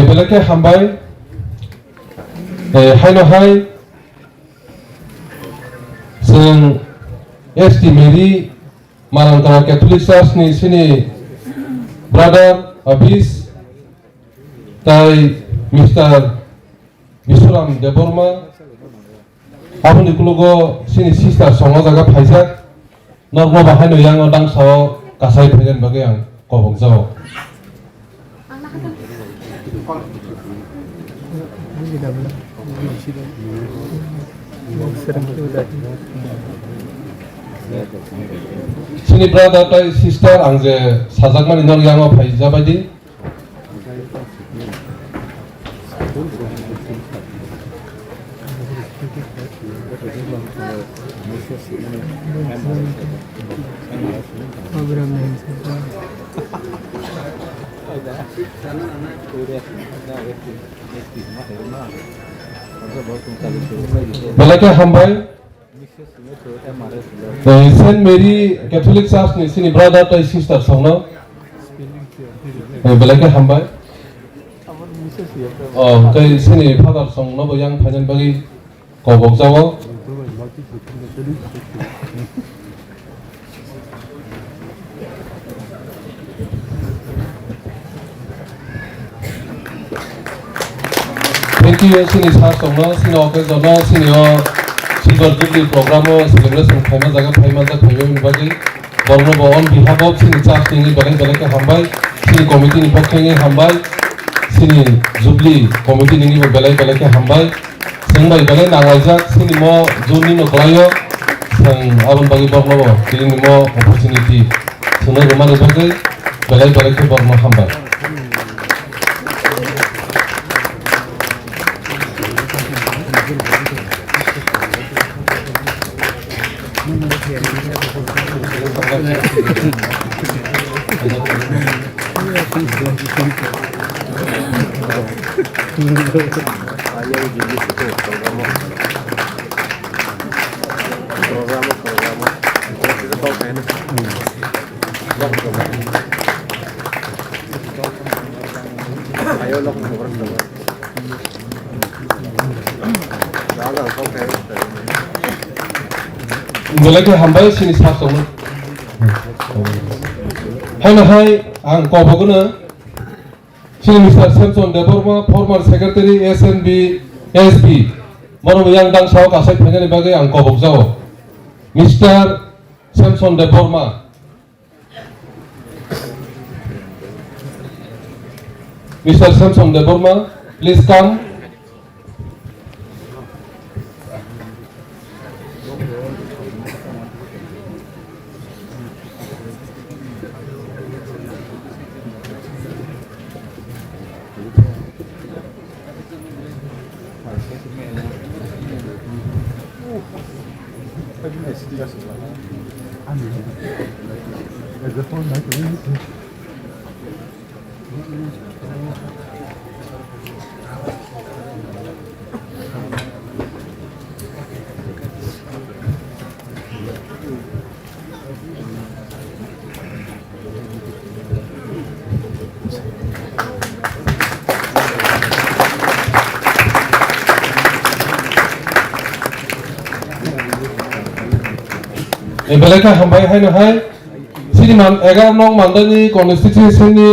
belake hambai hai no hai sing ST Mary Malangkara Catholic Church ni sini brother Abis tai Mr. Visuram Deborma aboni kulogo sini sister songo jaga phaijak normo bahai no yang odang sao kasai phagen bage ang kobok jao sini brother tai sister ang je sajakmani nor yang phaija badi Belake hambai Saint Mary Catholic Church ni sini brother tai sister songno belake hambai kai sini father songno bo yang phajan bagi kobok jawo thank you sini sa songno sini occasion no sini silver jubilee program celebration phaima jaga phaima ja phaime bagi borno bo on behalf of sini church ni belake hambai sini committee ni pokhe ni hambai sini jubilee committee ni belake hambai sengbai belai nangajak sini mo juni no klayo sang abon bagi borno bo sini mo opportunity sunu rumani bagi belake borno hambai belake hambai sini sa songno hai ang koboguna sini Mr. Samson Deborma former secretary SNB SB mono yang dang sao kasai phangani bage ang kobok jao Mr. Samson Deborma Mr. Samson Deborma please come belake hambai hai no hai sini man 11 nong mandani constitution ni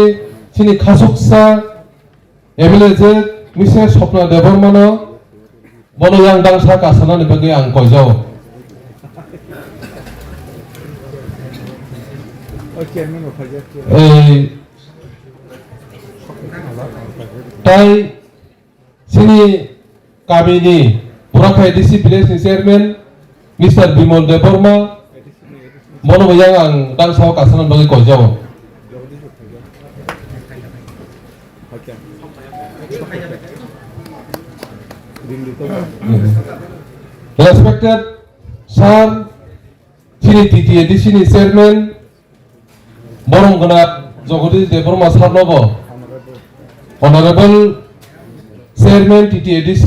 sini khasuksa MLA je Mr. Sopna Debormano bono yang dang sa kasana ni bagi ang kojo tai sini kami ni Burakai DC Village ni chairman Mr. Bimol Deborma mono yang ang dang sa kasana bagi kojo respected sir sini TTAD sini chairman borong gana Jogodi Deborma sir nobo honorable chairman TTADC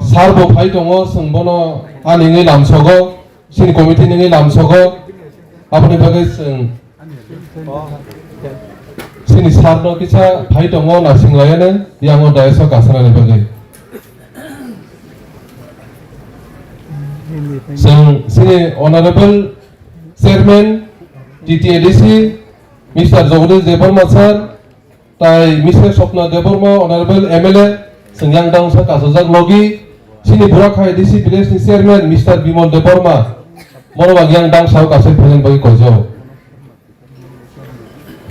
sir bo phai tongo sungbono aningi namsogo sini committee ningi namsogo apni bagai sini sarno kisa phai tongo na singlayane yango daeso kasana ni bagai जों sini Honorable Chairman TTADC Mr. Jagdish Debarma sir, tai Mr. Swapna Debarma Honorable MLA Sengyang Dang sa kasajak logi sini Burakhai DC Village ni Chairman Mr. Bimal Debarma mono bagyang dang sa kasaj phalen bagi kojo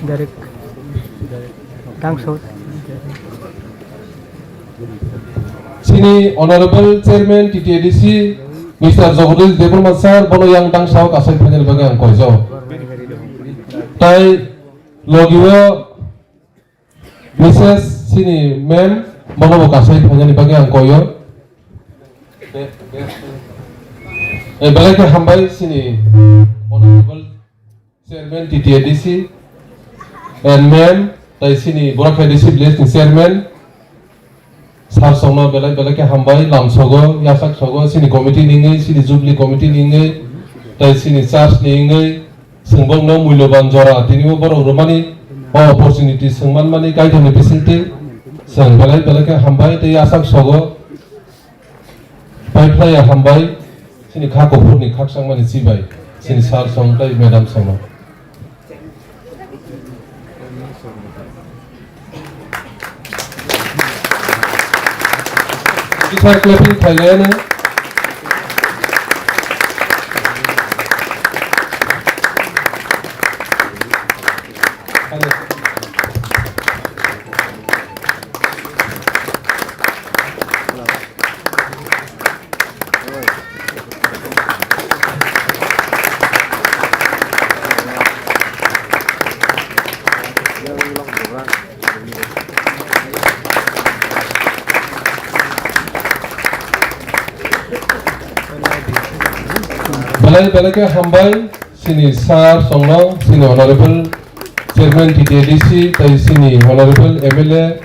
direct langsung sini Honorable Chairman TTADC Mr. Jagdish Debarma sir mono yang dang sa kasaj phalen bagi ang kojo tai logiwo Mrs. sini ma'am mono kasaj phalen bagi ang koyo balai ke hambai sini Honorable Chairman TTADC and ma'am tai sini Burakhai DC Village ni Chairman sar songno balai ke hambai lamsogo yasak sogo sini committee ningai sini Jubilee committee ningai tai sini church ningai sengbong no mulyaban jora tinibo borok romani opportunity sengman mani kaitoni facility seng balai ke hambai tai yasak sogo Paiplaya hambai sini khako purni khaksang mani sibai sini sar song tai madam song kita clapping Thailand balai ke hambai sini sar songno sini Honorable Chairman TTADC tai sini Honorable MLA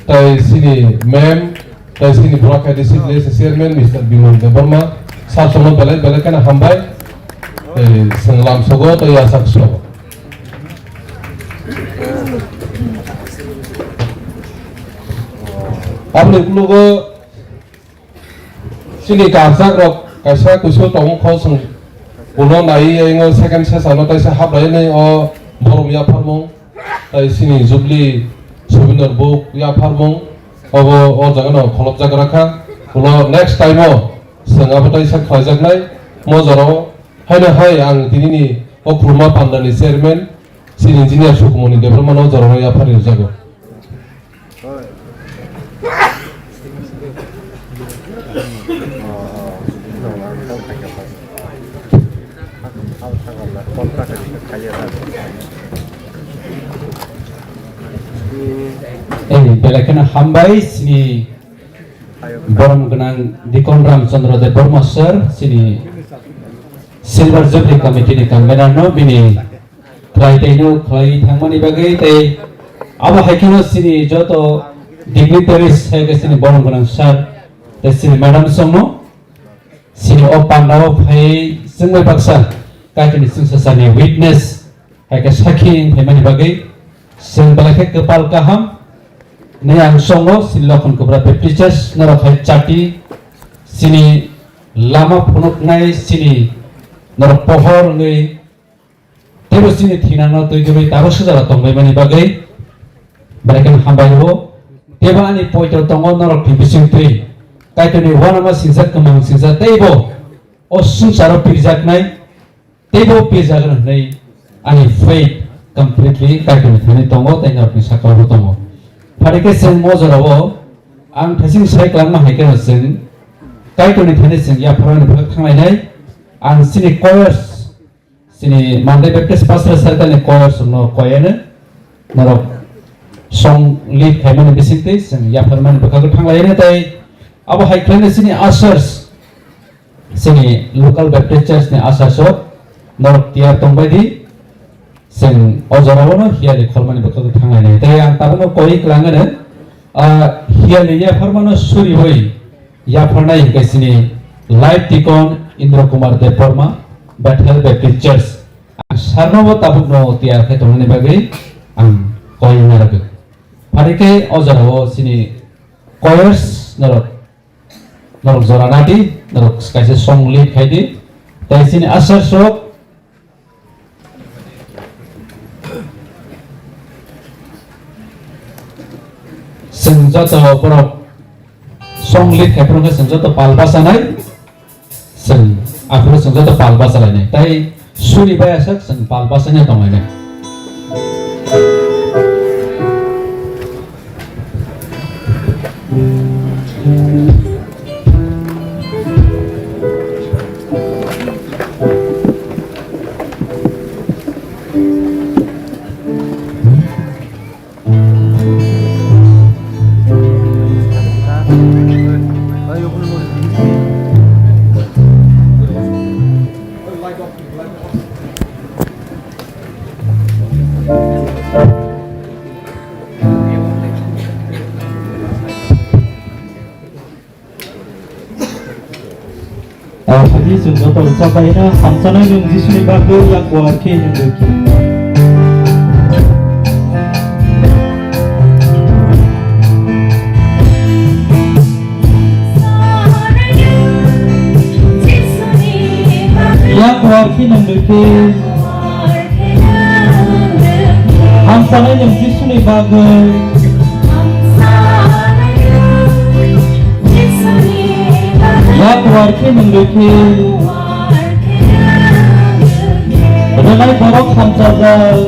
tai sini ma'am tai sini Burakhai DC Village Chairman Mr. Bimal Debarma sar songno balai ke na hambai tai senglam sogo tai asak sogo apni klugo sini kasak rok kaisa kuso tong khosung uno nai engo second session no taisa hab lai nei o borom ya pharmong tai sini Jubilee Subinder book ya pharmong obo o jaga no kholop jaga rakha uno next time o senga taisa khaijak nai mo jaro haina hai ang tinini o khurma pandani chairman sini engineer Sukumoni Debarma no jaro ya phari jago balai ke na hambai sini borom genang Dikon Ramchandra Debarma sir sini Silver Jubilee Committee ni kamera no bini Traiteno Klai Thangmani bagai tei abo haikino sini joto dignitaries haike sini borom genang sir tei sini madam songno sini o pandao phai sengmai baksa kaitoni sungsasani witness haike sakhi thaimani bagai seng balai ke kepal kaham ne ang songo sini lokon kubra baptist narok hai chati sini lama phunuk nai sini narok pohor ngai tebo sini thina no toi joi taro sujara tongai mani bagai barakan hambai ho teba ani poito tongo narok tibising tui kaitoni wanama sinjak kamang sinjak tebo o sungsaro pirjak nai tebo pirjak nai ani faith completely kaitoni thani tongo tai narok ni sakal tongo Parike seng mo jarawo ang thasing sai klangma haikena seng kaitoni thani seng ya pharani phak thanglai nai ang sini choirs sini Monday Baptist Pastor Circle ni choirs no koyene narok song lead khaimani bisinte seng ya pharmani phak thanglai ne tai abo haikene sini ushers sini local Baptist church ni ushers narok tiar tongbai di seng ojarawo no hiali kholmani phak thanglai ne tai ang tabano koi klangane hiali ya pharmano suri hoi ya pharnai kaisini live Dikon Indra Kumar Debarma Bethel Baptist Church sarnobo tabukno tiar khai tongmani bagai ang koi narabe parike ojarawo sini choirs narok narok jora nadi narok kaisa song lead khaidi tai sini asar sok senjata borok song lead khaipro ke senjata palbasa nai sen afro senjata palbasa lai nai tai suri baya sak sen palbasa nya tongai nai Jadi sungguh tahu sampai na hamsana yung disini bago yang kuatke yung doki. Yang kuatke yung doki. Hamsana yung disini bago. Ya kuarke menduki Renai borok hamsazal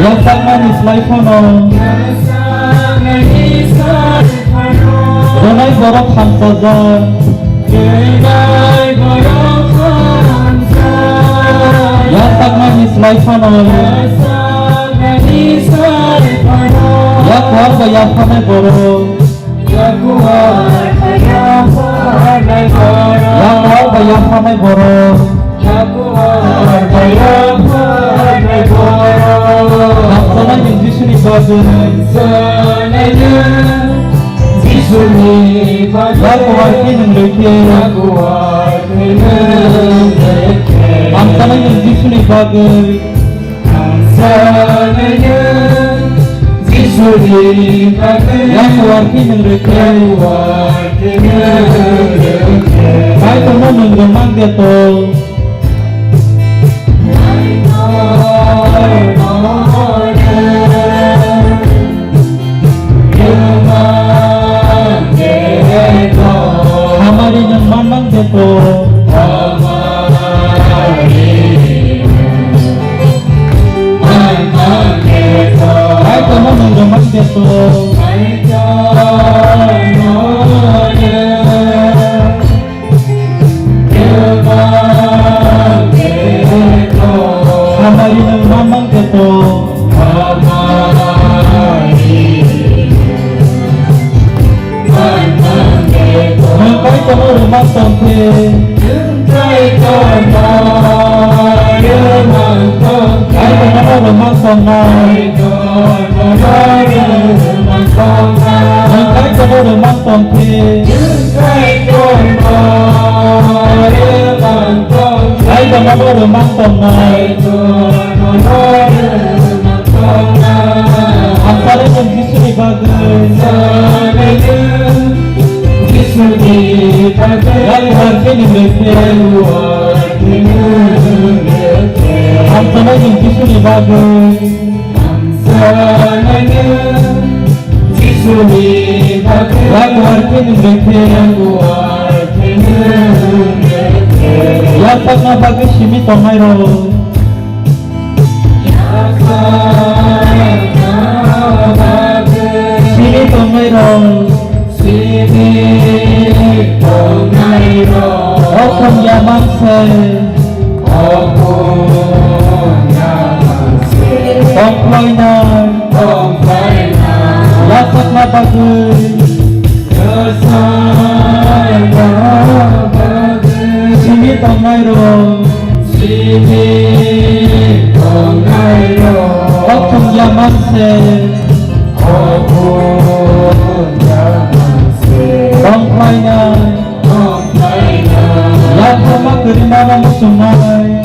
Ya sangan islai fono Renai borok hamsazal Ya sangan islai fono Ya kuar bayar kami boro Ya kuar bayar kami boro Hamsana yang disini bagus Ya kuar kini leke Hamsana yang disini bagus Yang kuarki mengereke Baik teman menggemang gitu Hamari yang mamang gitu Baik teman menggemang gitu Hamari yang mamang gitu Mengkai kamu rumah tongke Baik kamu rumah tongke Mengkai kamu rumah tongke Baik kamu rumah tongke Hamsana yang disini bagus Yang kuarke mengereke Hamsana yang disini bagus Yang kuarke mengereke Yang pernah bagus simi tongai ro Simi tongai ro Okum yaman se Tongkloina Yasak na bagus Simi tongai ro Okum yaman se Tongkloina Yakama kerimana musumai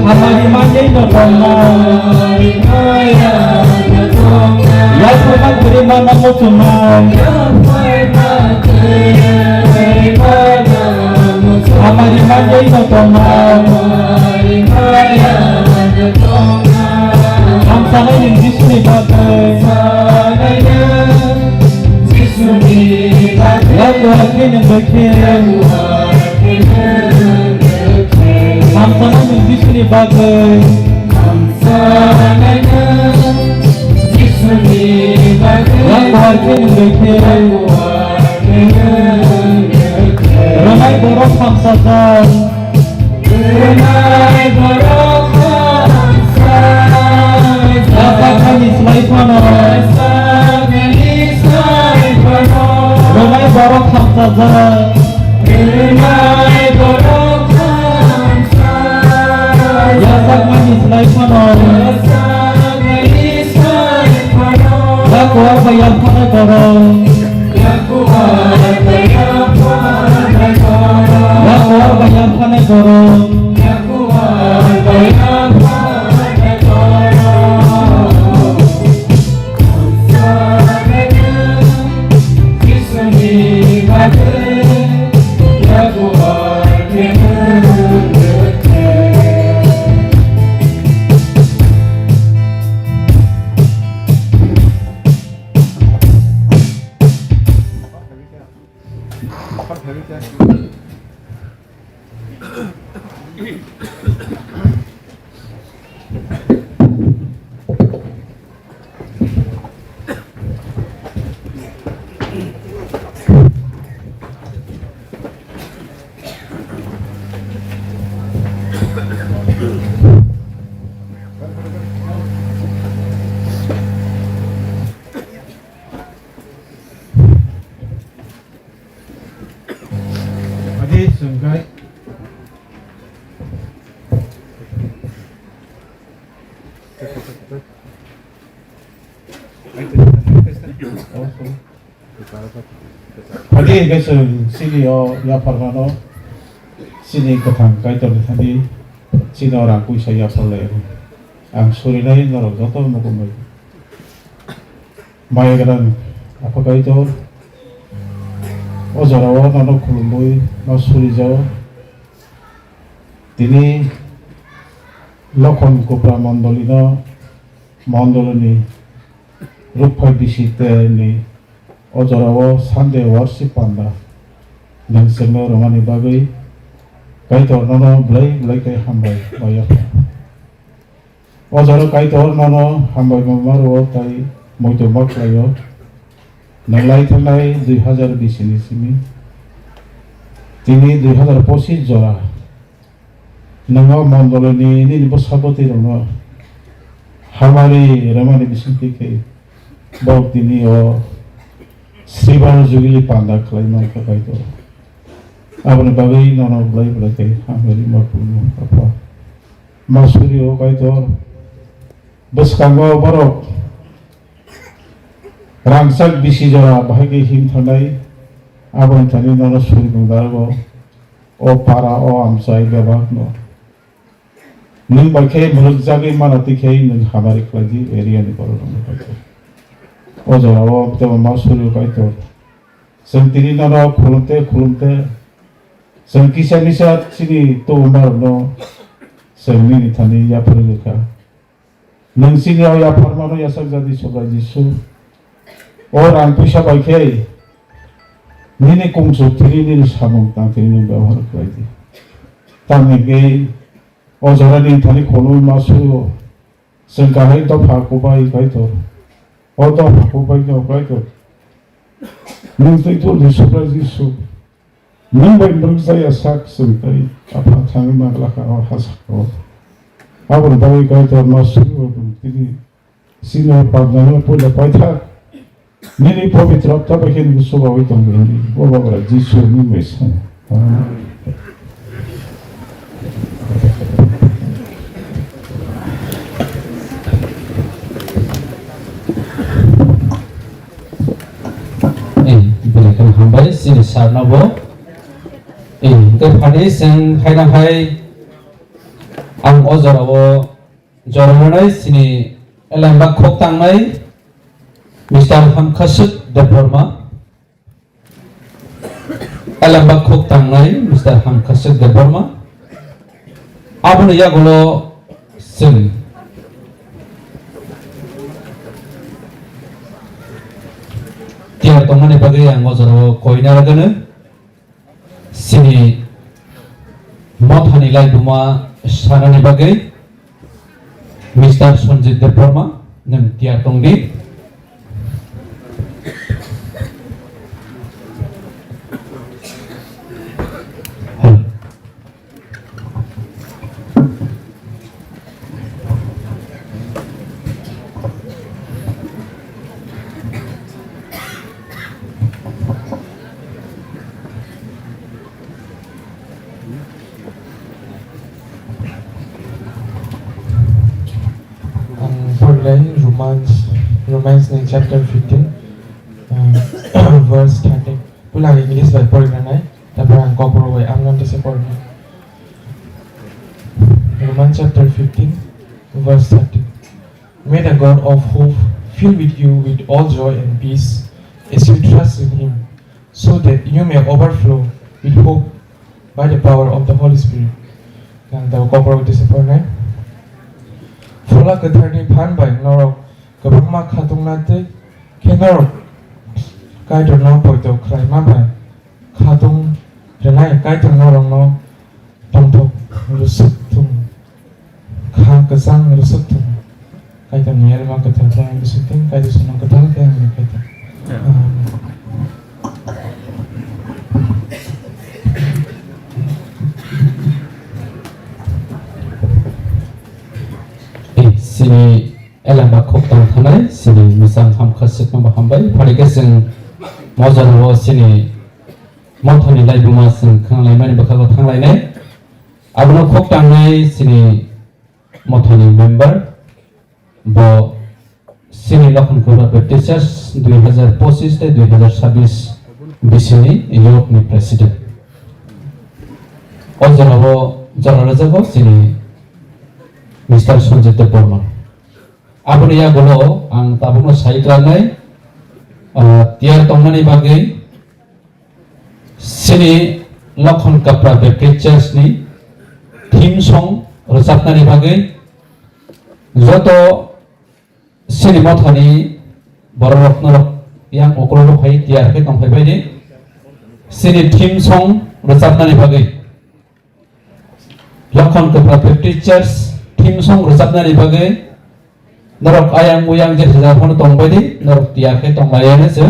Hamari manjai no tongna mana mo tumay Amari manjay na tumay Ang sanay ng Jisu ni bagay Lagu hati ng bakin Ang sanay ng Jisu ni bagay Lagu hati ng bakin Ramai borok hamsadan Dapat kami selain mana Ramai borok hamsadan Dapat kami selain mana Laku apa yang pada borok Laku apa yang pada borok Pagi guysong sini ya parmano sini katang kaitor tadi sini orang kuisa ya parle ang suri lain naro joto mo kumay maya garan apa kaitor o jarawa nano kulumboy no suri jaw tini lokon kopra mandolino mandoloni rupai bisite ni Ojarawa Sunday worship panda nang sengno romani bagai kaitor nono blai kai hambai baya Ojaro kaitor nono hambai mamaro tai moito maklayo nang lai thanai 2020 ni simi tini 2025 jora nango mandoloni ni bosaboti rono hamari romani bisinti ke bau tini o Sribar Jugili Panda Klaiman Kakaito Abang Bagai Nono Blai Blai Hamari Mapuno apa Masuri O Kaito Bus Kanggo Borok Rangsak Bisi Jora Bahagi Him Thanai Abang Thani Nono Suri Bundargo O Para O Amsai Bebak No Ning Bakai Muluk Jagi Manati Kei Ning Hamari Klaji Area Ni Boro Nono Kaito Ojarawa kita masuk kaitor. Sentini nara kulunte sengkisa misat sini tu umar no sengini thani ya perluka. Nang sini ya parmano ya jadi sobra Jisu. Orang pusha bagai nini kungsu tini nini samung tang tini ବ୍ୟବହାର କରାଯାଇଛି. Tami ojarani thani kholu masuk sengkahai to phakubai kaitor. Oto aku baiknya baiknya. Nanti itu disubra Jisu. Nambai bersaya sak sentai apa tangi magla kau hasak kau. Abang bagai kau tu masuk ini sini padanya pula paitha. Nini pavitra tapi kan disubra itu ini. Bawa Jisu ni mesan. Hambai sini sarnabo ke phani sing haina hai ang ojarawo jorhanai sini elamba khok tangnai Mr. Hamkasut Deborma, Alambak Kok Tangnai, Mr. Hamkasut Deborma, Abun Yagulo Sin. Tiar Tongani Bagi yang ngozoro koinaragana, sini Mothani Lai Duma Sanani Bagi, Mr. Sonjit Deborma, nem tiar tongdi. Romans in chapter 15 verse 30 pulang English by Paul Granai tapi ang kopro by I'm going to support Romans chapter 15 verse 30 May the God of hope fill with you with all joy and peace as you trust in Him so that you may overflow with hope by the power of the Holy Spirit and the kopro to support Fula ketarni pan by norok Kabama Katung Nate, Kenor Kaito no Poito Cry Mapa Katung Renai Kaito Norong Tonto Rusutum Kakasang Rusutum Kaito Nierma Katang Rusutum Kaito Sunong Katang Kaito Sini Alambak Kok Tang Thanai, sini Misang Hamkasut Mamba Hambai, Parike Sing Mozaro sini Mothani Lai Duma Sing Kanglai Mani Bakago Tanglai Nai, Abno Kok Tangnai sini Mothani member, Bo sini Lakhon Kura Baptisters 2025-2026 bisini Europe ni President. Ozaro Jarara Jago sini Mr. Sonjit Deborma. Abun ya gulo ang tabung no saikranai tiar tongmani bagai sini Lakhon Kapra Baptist Church ni theme song rosapnani bagai joto sini Mothani borok norok yang okolok hai tiar ke tongpai baini sini theme song rosapnani bagai Lakhon Kapra Baptist Church theme song rosapnani bagai Norok ayang muyang je hon tongbai norok tiake tongbayane se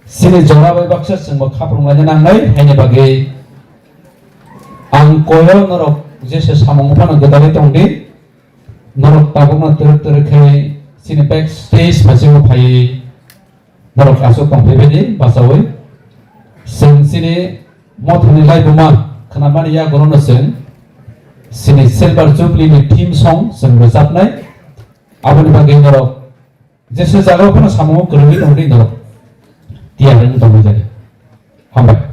sini jorabai baksa sengmo khaprunglaina nangnai haine bagai ang koyo norok je se samong phano godai tongdi norok tabungna ter khai sini backstage masing phai norok asuk tongphebedi basawai sing sini Mothani Lai Duma khanamani ya gorono sing sini Silver Jubilee ni theme song sing rojapnai Abun bagai norok, jese jaga pun samu kerumit orang norok, tiada yang tahu jadi, hambat.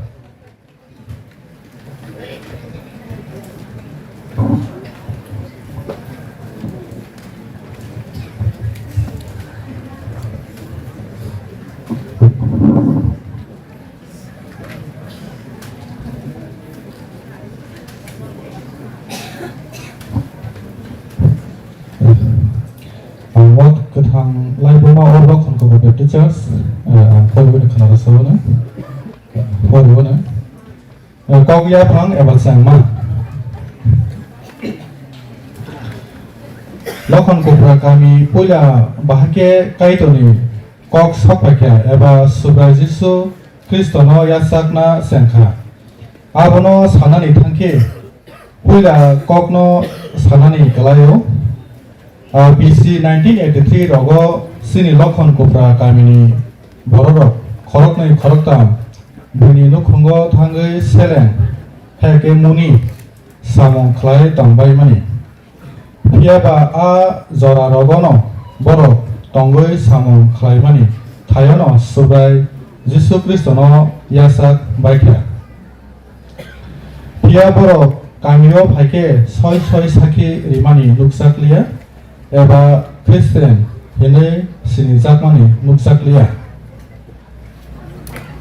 Ketang Lai Duma or Lakhon Kapra Baptist Church Polwin Kanara Sona Polwin Kau ya phang ebal sangma Lakhon Kapra kami pula bahake kaitoni kok sapakya eba Subra Jisu Kristono yasakna sengkha abono sanani thangke pula kokno sanani kalayo BC 1983 rogo sini Lakhon Kapra kamini borok khoroknai khoroktam buni nukhungo thangai seleng heke muni samong khlai tangbai mani piaba a jora rogono borok tongoi samong khlai mani thayono Subrai Jisu Kristono yasak baikya pia borok kamio phaike soi saki rimani luksakliya Eba Kristen ini sini jakmani nukjakliya.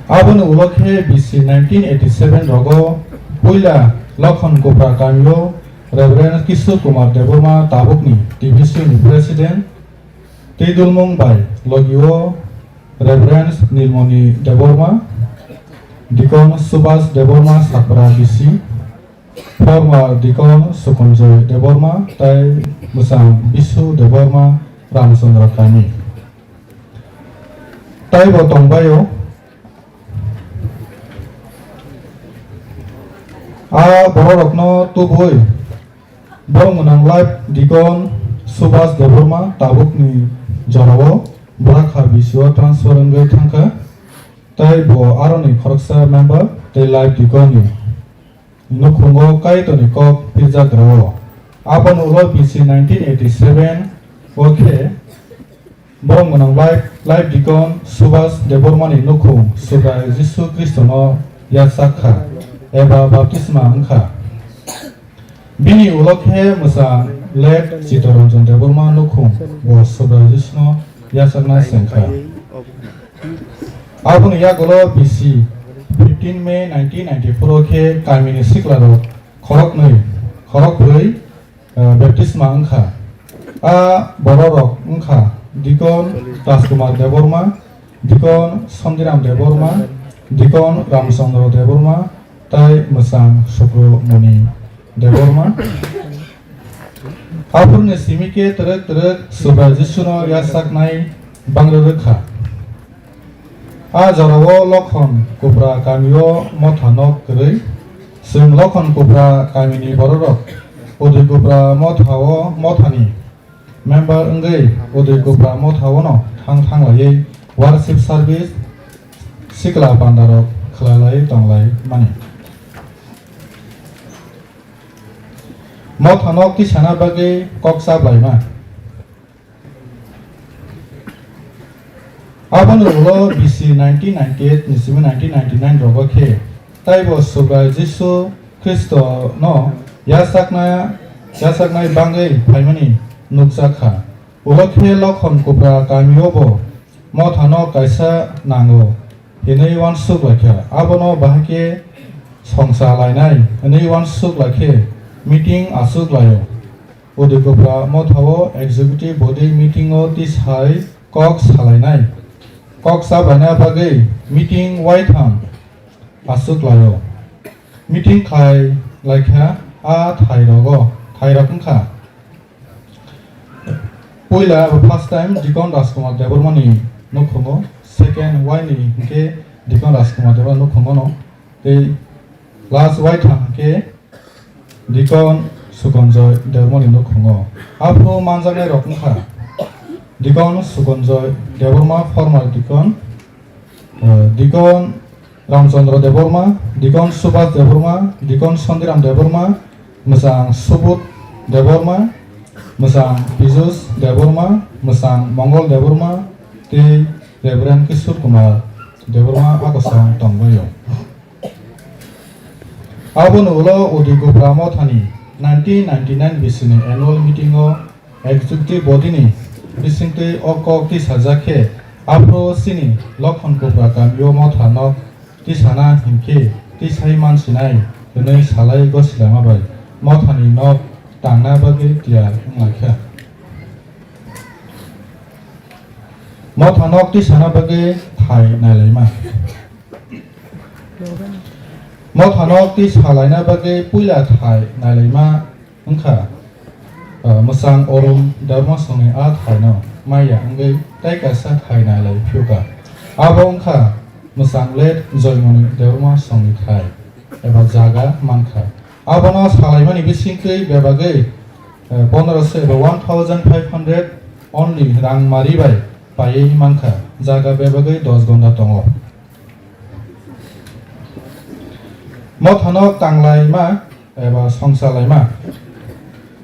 Aboni ulokhe BC 1987 rogo puila Lokhon Kopra Kamyo Reverend Kishore Kumar Deborma Tabukni TBC ni President Tidulmung Bai Logio Reverend Nilmoni Deborma Deacon Subhas Deborma Sakra BC former Deacon Sukunjoy Deborma Tai Musang Bisu Deborma Ramchandra Kami Tai Botong Bayo borokno tuboi borong live Deacon Subhas Deborma Tabukni jorao Borakha bisio transfer ngai thangka tai bo aroni khoroksa member tai live Deacon ni nukhungo kai toni kok pizza grao abon ulo BC 1987 okay borong live Deacon Subhas Deborma ni nukhung suga Jisu Kristo no yasakha eba baptisma angkha bini ulokhe musa led Chitoranjan Deborma nukhung bo suga Jisno yasakna sengkha abon yagulo BC 15 May 1994 khe kamini siklaro khorok broi baptisma angkha bororok angkha Deacon Rajkumar Deborma Deacon Sondiram Deborma Deacon Ramchandra Deborma Tai Musang Subromani Deborma Apurni simike terek Subha Jisuno yasaknai bangrokha jarawo Lokhon Kopra Kamyo mothanok krei sing Lokhon Kopra Kamini bororok Odi Kopra mothani member ngai Odi Kopra mothawo no thang lai worship service sikla bandarok khlalai tonglai mani mothanok ti sana bage koksa blaima abon ulo BC 1998 nisimi 1999 rogo khe taibo Subha Jisu Kristo no yasaknai bangai phaimani nukjakha ulokhe Lokhon Kopra Kamyo bo mothanok kaisa nango hinei wan suk lakha abono bahake songsa lainai hinei wan suk lakhe meeting asuk layo Odi Kopra mothawo executive body meeting o tisai kok salainai kok sabana bagai meeting waitham asuk layo meeting khai laikha thairokha poila first time Deacon Rajkumar Deborma ni nukhungo second wine ke Deacon Rajkumar Deborma nukhungo no te last waitham ke Deacon Sukunjoy Deborma ni nukhungo apro manjane rokha Deacon Sukunjoy Deborma former Deacon Deacon Ramchandra Deborma Deacon Subhas Deborma Deacon Sondiram Deborma Musang Subut Deborma Musang Pijus Deborma Musang Mongol Deborma ti Reverend Kishore Kumar Deborma akosang tongbayo abon ulo Odi Kopra mothani 1999 BC ni annual meeting o executive body ni bisingte okok ti sajakhe apro sini Lokhon Kopra Kamyo mothanok ti sana himke ti sai mansinai henei salai gosilama bai mothani nok tangna bagi tiar ngakha mothanok ti sana bagi thai nalaima mothanok ti salaina bagi puila thai nalaima angkha musang orum Deborma songi thai no maya angai tai kasa thai nalai phyuka abongkha musang let Joymoni Deborma songi thai eba jaga mankha abono salaimani bisingkei bebagai 1500 eba 1500 only rang maribai pai mankha jaga bebagai 10 gonda tongo mothanok tanglaima eba songsalai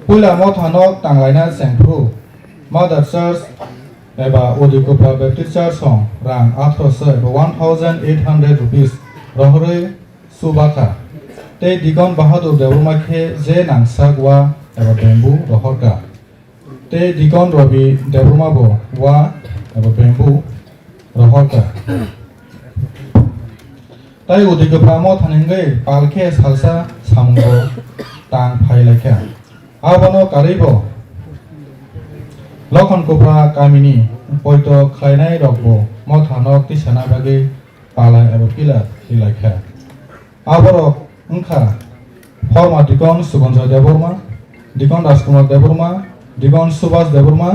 puila mothanok tanglaina sengpru Mother Church eba Odi Kopra Baptist Church song rang 1800 rupees rohre subakha te Deacon Bahadur Deborma khe je nangsakwa eba bamboo rohorka te Deacon Robi Deborma bo wa एबा बेम्बु रहरका ताई उदिगफ्रामो थानिंगै पालखे सालसा सामगो तां फाइलाइखा आबनो कारिबो लखन कोप्रा कामिनी पयतो खायनाय रगबो मथानक तिसाना बागै पाला एबा पिला इलाइखा आबरो उनखा फरमा दिगन सुगन्जय देबरमा दिगन राजकुमार देबरमा दिगन सुभाष देबरमा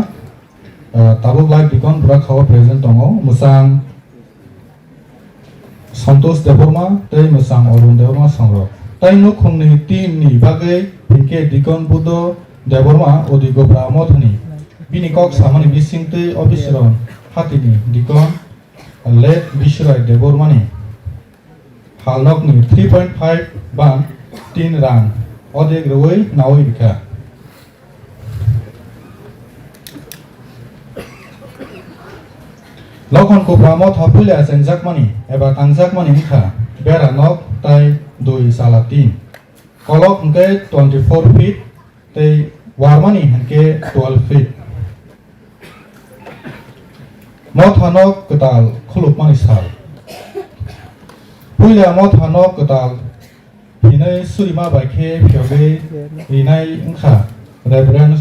ताबुक लाइक दिगन बुरा खावा प्रेजेंट दङ मोजां सन्तोष देबरमा तै मोजां अरुण देबरमा संग्रह तै नुखुंनि टीमनि बागै पिंके दिगन बुद देबरमा अदिगोब्रा मथनि बिनि कक सामानि बिसिंतै अबिसरन हातिनि दिगन लेट बिसराय देबरमानि हालनकनि 3.5 बां 3 रां अदेक रवै नावै बिखा लखन कोप्रामो थापुल्या सेंजाकमानि एबा तांजाकमानि बिखा बेरा नक ताई 2 साला 3 कलक हंके 24 फीट तै वारमानि हंके 12 फीट मथानक कताल खुलुकमानि साल पुल्या मथानक कताल हिनै सुरिमा बाइखे फियोगे रिनाय इंखा रेफरेंस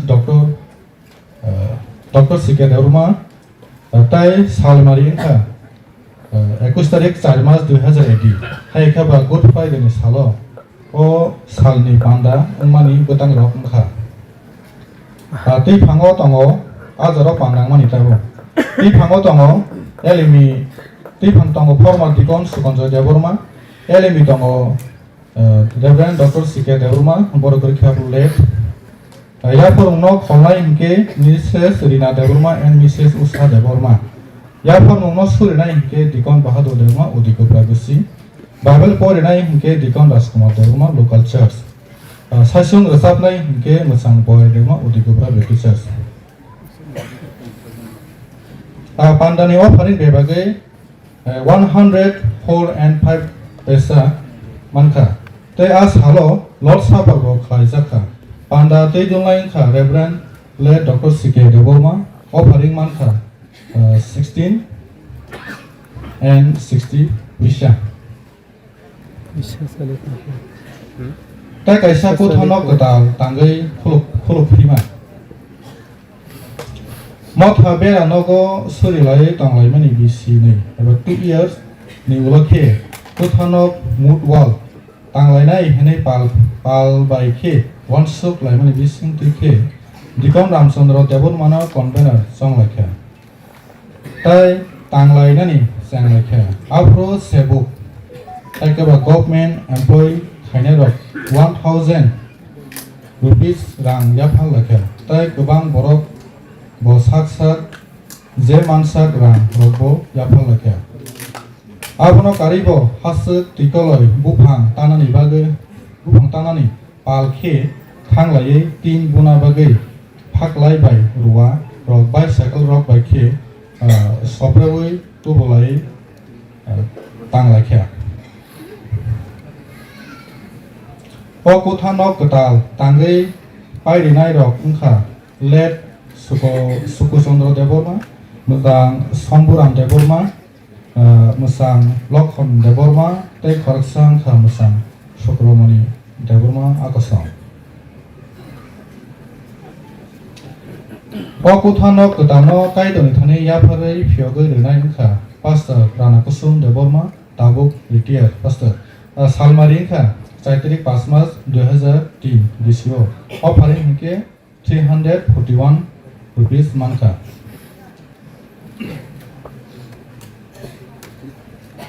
डॉक्टर सिके देवरमा ताई सालमारि इंखा 21 तारिख 4 मार्च 2018 हायखाबा गुड फ्राइडे नि सालो ओ सालनि पान्दा उमानि गोतां रक इंखा तै फांगो तंगो आजाराव पांडांमानि ताबो तै फांगो तंगो एलिमि तै फां तंगो फरमा दिगन सुगन्जय देवरमा एलिमि तंगो रेफरेंट डॉक्टर सिके देवरमा बरगुरि खाबुलेट या फोरोंनो खलनाय हिंके मिसेस रीना देवरमा एंड मिसेस उषा देवरमा या फोरोंनो सुरिनाय हिंके दिगन बाहादुर देवरमा उदिगोब्रा गुसि बाइबल पढ़िनाय हिंके दिगन राजकुमार देवरमा लोकल चर्च साइसुं रोजाबनाय हिंके मोजां बय देवरमा उदिगोब्रा बेटि चर्च पान्डानि अफारिं बेबागै 104.5 पैसा मानखा तै आज हालो लॉर्ड साफारगो खायजाखा पांडा तै दुंलाइन खा रेफरेंट ले डॉक्टर सिके देवरमा ऑफरिंग मानखा 16 and 60 विषा तै कैसा को थानक गताल तांगै खुलुक फिमा मथा बेरा नगो सुरिलाय तांलायमानि बिसि नै एबा 2 years नि उलखे को थानक मुड वाल तांलायनाय हेनै पाल बाइखे वन सुक लायमानि बिसिं तैखे दिगन रामचंद्र देवरमाना कन्वेनर संलायखा तै तांलायनानि संलायखा आफ्रो सेबुक ताइकेबा गवर्नमेंट एम्प्लॉय खायनाय रक 1000 रुपीस रां याफा लाखा तै गोबां बरक बसाक जे मानसाक रां रगबो याफा लाखा आबनो कारिबो हासुक तिकलय बुफां तानानि बागै बुफां तानानि पालखे थांलायै 3 बुना बागै फाकलायबाय रुवा रक बाइसाइकेल रक बाइखे सप्रेवै तुबलायै तांलायखा ओ कुथानक गताल तांगै पाइरिनाय रक उनखा लेट सुकुचन्द्र देवरमा मोजां सम्बुराम देवरमा मोजां लखन देवरमा तै खरकसां खा मोजां शुक्रमणि देवरमा आकसां ओ कुथानक गतानो कायदनि थाने याफारै फियोगै रिनाय उनखा पास्टर राणा कुसुम देवरमा ताबुक रिटायर पास्टर सालमारि उनखा 4 तारिख 5 मार्च 2003 बिसिओ अफारिं हिंके 341 रुपीस मानखा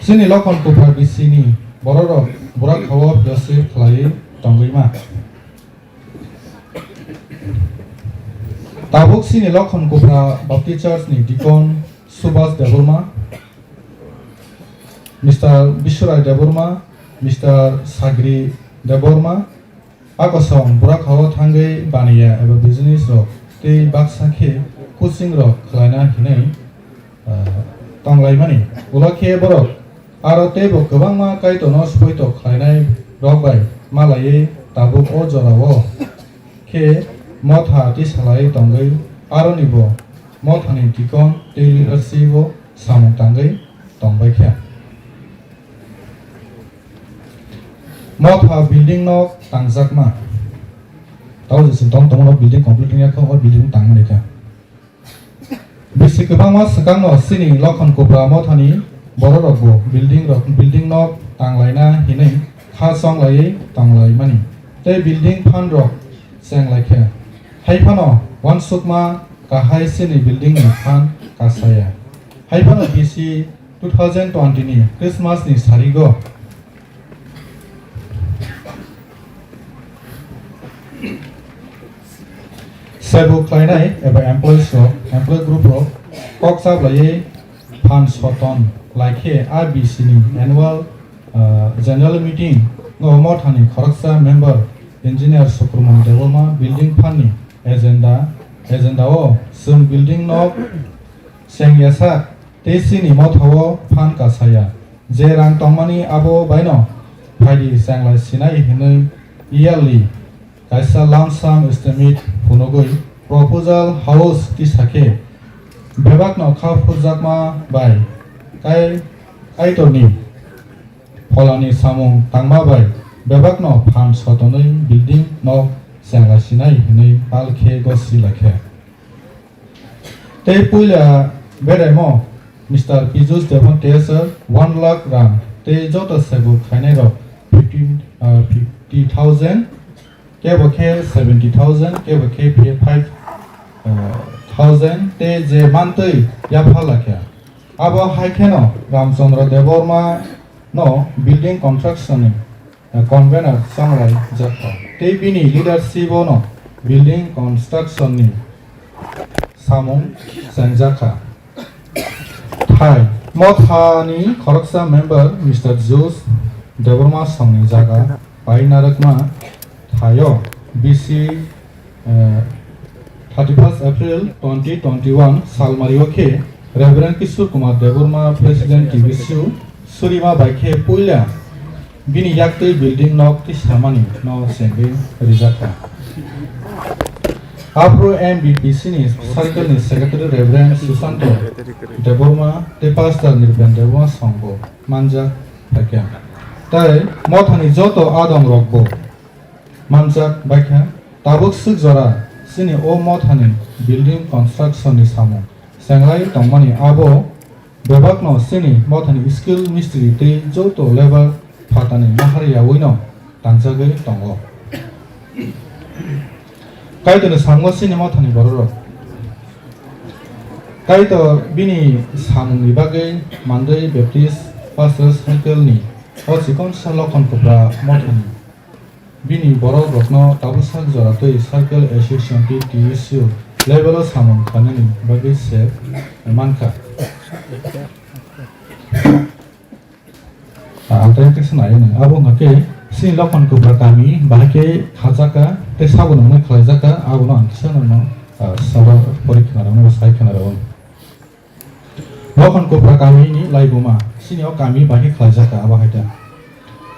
सिनि लखन कुफा बिसिनि बररक बुरा खावा जसे खलायै तंगैमा ताबुक सिनि लखन कुफा बाप्ति चर्च नि दिकन सुभाष देवरमा मिस्टर बिश्वराय देवरमा मिस्टर सागरी देवरमा आकसम बुरा खावा थांगै बानिया एबा बिजनेस रक तै बाक्साखे कोचिं रक खलायना हिनै तंलायमानि उलखे बरक आरो तेबो गोबां मा कायतनो सुफैतो खलायनाय रकबाय मालायै ताबुक अ जराव के मथा ति सालाय तंगै आरो निबो mothani tikon daily rasibo samung tangai tongbai khe motha building no tangjakma tau jesin tong tong no building complete ya kho building tangmani khe bisi kwbangma swkang no sini lokhon kopra mothani borok rok bo building no tanglaina hinui kha songlai tanglai mani tei building phan rok senglai khe haifano wansukma kahai sini building ni phan kasaya haifano bisi 2020 ni Christmas ni sarigo sebu klainai eba employee group ro koksa blai phan soton laikhe RBC ni annual general meeting no mothani kharaksa member engineer Sukurman Devolma building phan ni agenda o sum building no sengyasa tesi ni mothawo phan kasaya je rang tongmani abo baino phaidi sanglai sinai hinui yearly kaisa lump sum estimate punogoi proposal house ti sake bebak no kha phurjakma bai kai torni pholani samung tangma bai bebak no phan sotonoi building no sangla sinai hinui palkhe gosi lakhe tei puila beremo Mr. Pijus Devon Tesser 1 lakh rand tei joto sebu khainai ro 50,000 kebokhe 70,000 kebokhe 5,000 te je mantui yapha lakhe abo haikeno Ramchandra Deborma no building construction convener sangrai jakha te bini leadership no building construction ni samung sangjaka thai mothani kharaksa member Mr. Jus Deborma sangni jaga painarakma thayo BC 31st April 2021 salmario ke Reverend Kishore Kumar Deborma President TBCU Surima Baikhe Puila bini yaktui building nok ti samani no sengbe rijaka Apro MBPC ni circle ni secretary Reverend Susanto Deborma te pastor Nirben Deborma songbo manja takya tai mothani joto adong rokbo manjak baikha tabuk suk jora sini o mothani building construction ni samu senglai tongmani abo bebak no sini mothani skill mystery te joto level phatani mahariya wino tangjagai tongo kaito samgo sini mothani bororo kaito bini samungni bagai mandai baptist pastors circle ni o sikon salokon kopra mothani bini borok rokno tabusak joratoi circle association ti TSU level o samung khanani bagai se manka alternative nayo abo ngake sin lokon kopra kami bahake khajaka te sabon no khlaijaka abo no ankisa no saba porikha no sai khana ro lokon kopra kami ni laibuma sini o kami bahake khlaijaka abo haita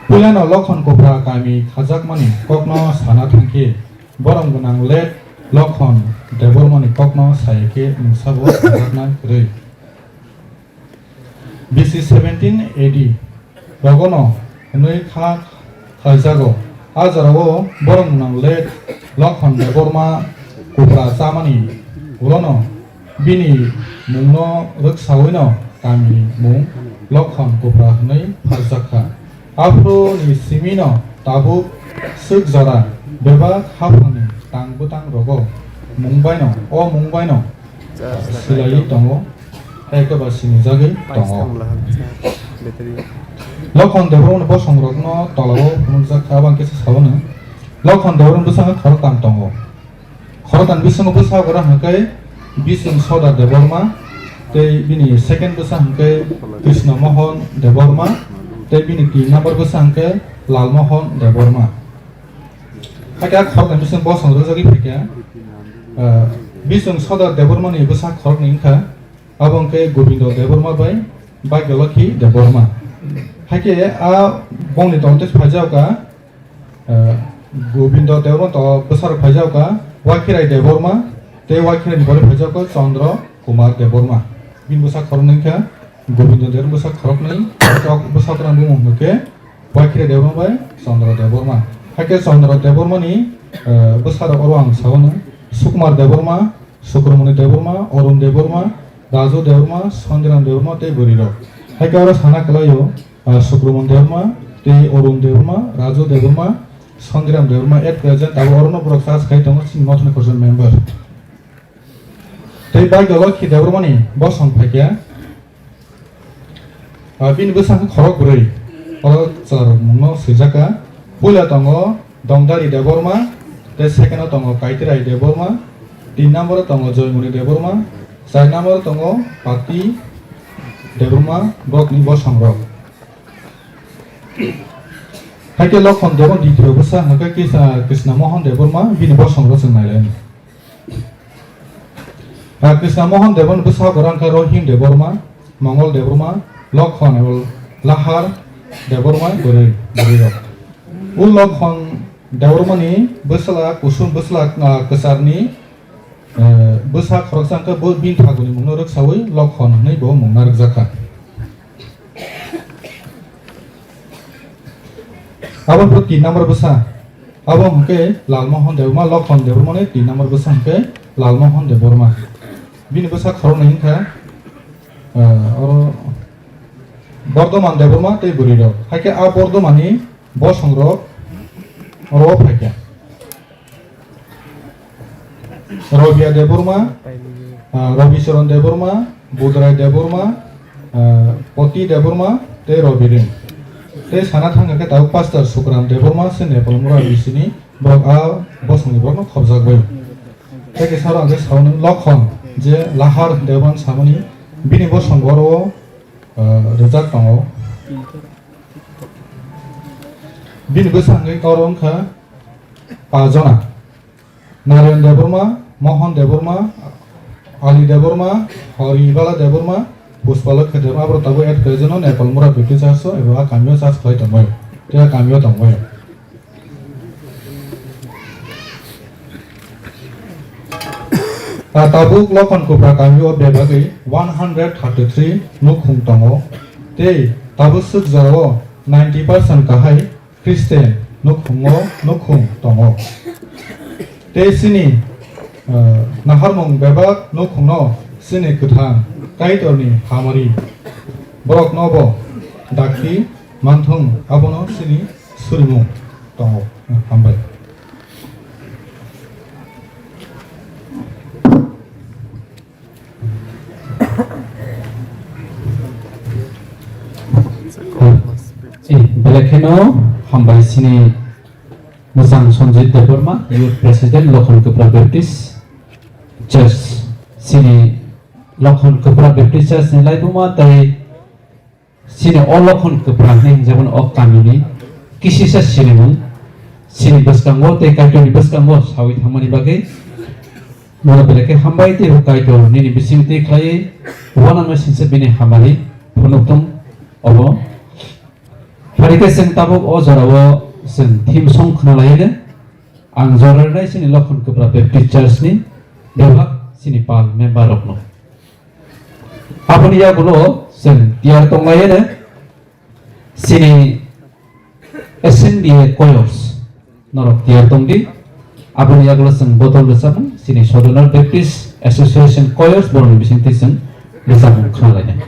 Pulano lokhon kopra kami khajak mani kokno sana thangki borong gunang let lokhon debor mani kokno saike musabo khajak rei BC 17 AD rogono nui kha khajago ajarago borong gunang let lokhon debor ma kopra chamani ulono bini mungno ruksawino kami mung lokhon kopra hnai phajaka Afro ni simino tabu suk jara beba khapani tangbutang rogo Mumbai no silai tongo ekaba sini jagi tongo lokhon debron bosong rokno tolago punjak khabang kisa sabana lokhon debron busang khorotan tongo khorotan bisang busa gora hakai bising soda deborma te bini second busa hakai Krishna Mohan Deborma bini 3 number besangke Lalmohon Deborma haka khorkan bisang bosong rojagi phikya bisang soda Deborma ni besak khork ningkha abongke Gobindo Deborma bai Bagyolaki Deborma hake a bongni tontes phajauka Gobindo Deborma to besar phajauka Wakirai Deborma te Wakirai ni bole phajauka Chandra Kumar Deborma. Bin besar korneng ka Govinda Dev besar korneng. Kok besar korneng bumung ke Wakil Deborma bay Sondra Deborma. Hake Sondra Deborma ni besar orang sawana Sukumar Deborma, Sukramani Deborma, Orun Deborma, Raju Deborma, Sondram Deborma te buriro. Hake orang sana kelayo Sukramani Deborma, te Orun Deborma, Raju Deborma, Sondram Deborma at present our Orun of Broadcast kai tongo sin not a member. Te bag the lucky Deborma ni boss on Pakia. Bin besar korok beri. Orang sar mungno sejaka. Pula tongo Dongdari Deborma. The second tongo Kaitirai Deborma, 3 number tongo Joymuni Deborma, 4 number tongo Pati Deborma, Brok ni Bosang Rock. Hake Lokon Devon di Trebesa, Haka Kisa Krishna Mohan Deborma, Bin Bosang Rock in Island. Krishna Mohan Devon Besa Goranka Rohim Deborma, Mongol Deborma, Lokon Lahar Deborma, Guri Rock. Lokon Deborma ni besala kusum besala kesar ni besa khoroksan ka bo bin thaguni mungno rok sawi lokhon nei bo mungna rok jaka abo pro 3 number besa abo hke Lalmohon Deborma lokhon Deborma ni 3 number besa hke Lalmohon Deborma bin besa khorok nei ka oro Bordhoman Deborma te buri rok hake a Bordhoman ni bo songrok Oro Pakia Robia Deborma, Robisharon Deborma, Budrai Deborma, Poti Deborma, Te Robirin. Te Sanatanga ke tahu pastor Sukram Deborma sene pelmura di sini blok A bos mengibrok khobjak bay. Te kesara age saun Lokhon je Lahar Dewan samani bini bos songgoro rezak tongo. Bin besanggai korong ke Pajona, Narayan Deborma, Mohan Deborma, Ali Deborma, Horibala Deborma, Puspala ke Deborma bertabu at present Nepal murah bukti saso, eva kami sas flight tonggoy, dia kami tonggoy. Tabuk lokon kubra kami bebagai 133 nukhung tongo, te tabuk sukjaro 90% kahai Kristen nukhung tongo. Te sini naharmong bebak nukhungno sini kuthang kaitorni hamari borok nobo dakti manthung abono sini surimung tongo hambai. Belakeno hambai sini Musang Sonjit Deborma, Youth President Lokhon Kupra Baptist Church sini Lokhon Kupra Baptist Church nilai buma tai sini all Lokhon Kupra ni jabon ok kami ni kisi sa sini mun sini beskango tai kaitoni beskango sawit hamani bagai mona belake hambai te kaito nini bising te khlai wana ma sinse bini hamari phunuktum obo Parike sing tabuk o jorawo sing theme song khonalaide ang jorai sini Lokhon Kupra Baptist Church ni debak sini pal member okno apuni ya gulo sing tiar tonglaide sini SNDA choirs norok tiar tongdi apuni ya gulo sing botol lesam sini Sodonar Baptist Association choirs borong bising sing lesam khonalaide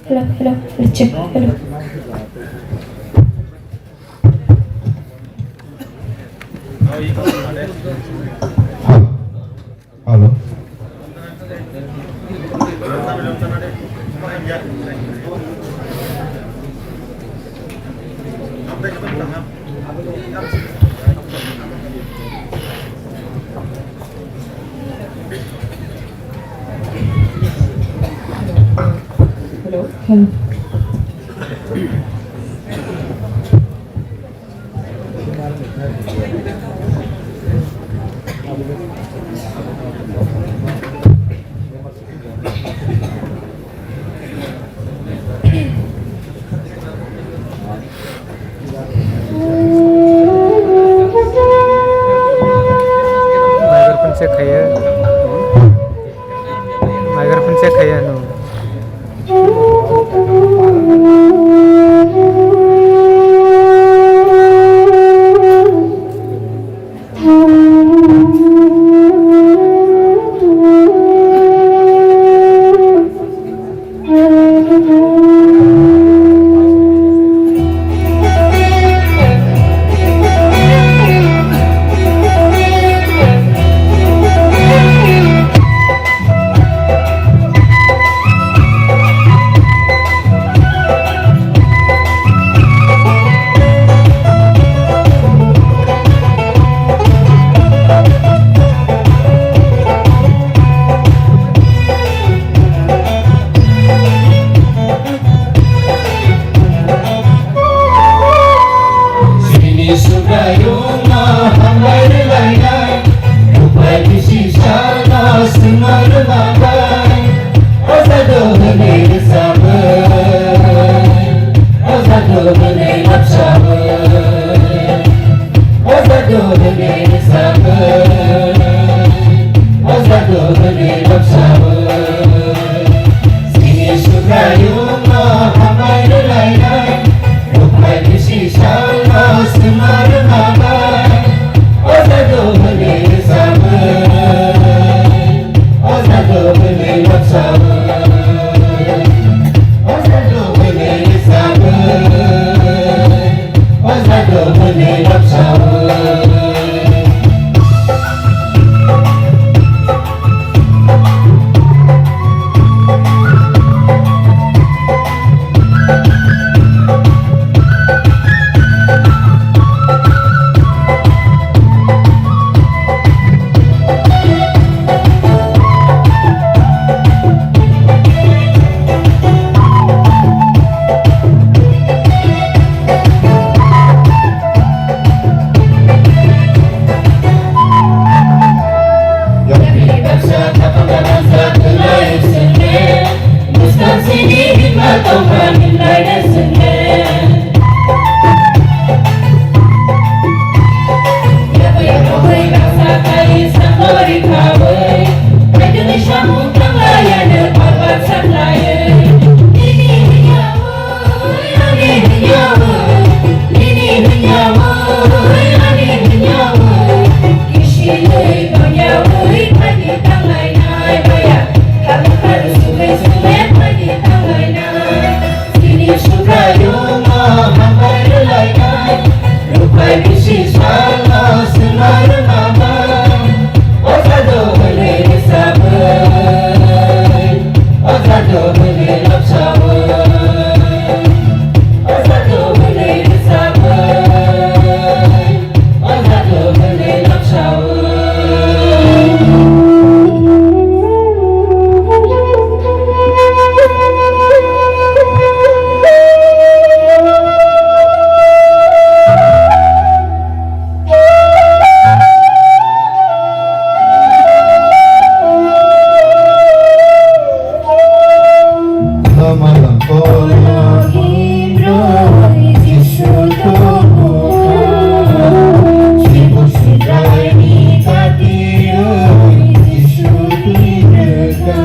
Hello, let's check. Hello. Halo. Hello. Microphone check kaya. Microphone check kaya no. malam tolo Jisu tubuh Jibu sidai ni katiru Jisu dineka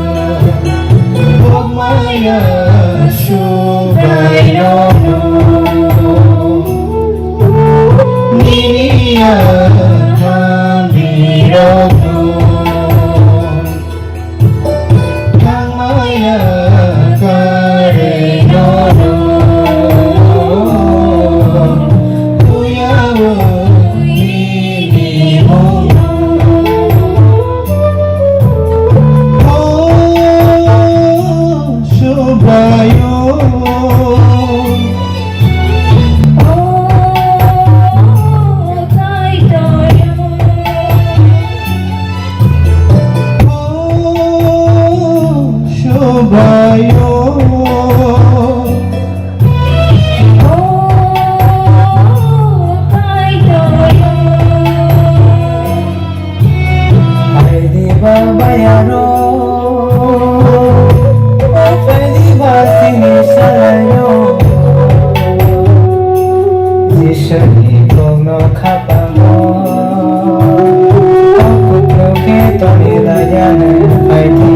Maya subay nono Ninia hambirono Yang maya kare nono Kuyawo ini mono Oh subayo Bayo Hai di babayaro Hai di basini salayo Jishani kono kapamo Aku troke toni dayane hai di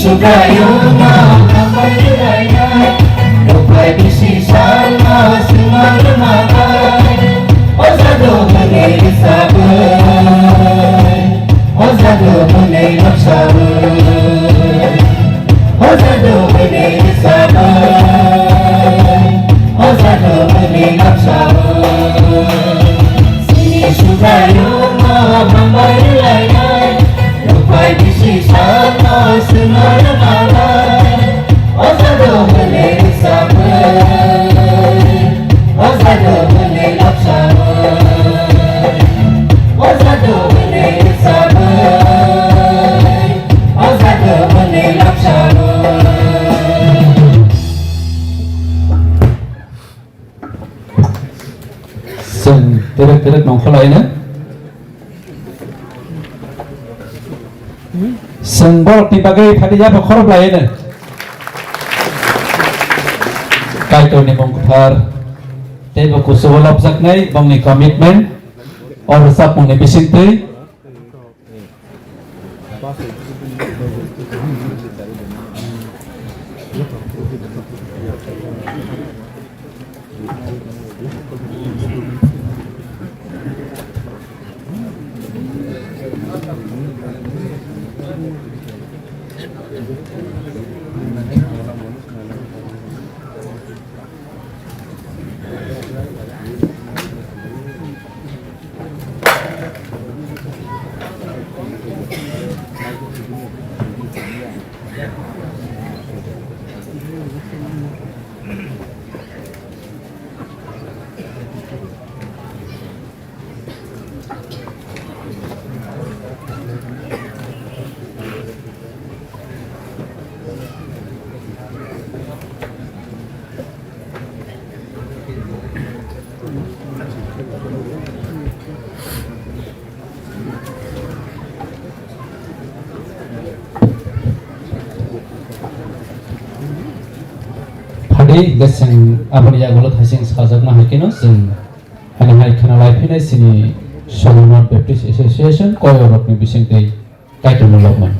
Sugayo na kamaliraya Lupay bisisan na sumalamagay Ozado manay sabay Ozado manay sabay Ozado manay sabay Ozado manay sabay Sini sugayo na kamaliraya Lupay bisisan na sumalamagay Ozado manay sabay Ozado manay sabay Ozado manay sabay Ozado manay sabay Sing tirik-tirik nongkolay na Sing bol tibagai thadiya bakhorob lai na Kaito ni mongkuthar Tebo kusuwalap zaknay bang ni commitment Or sap mong ni bisintay Hadi gasing abang ya gulat hasing sekajak mah kino sing hanya hari kena live ini sini Solomon Baptist Association koyo rok ni bising tei kaitu development.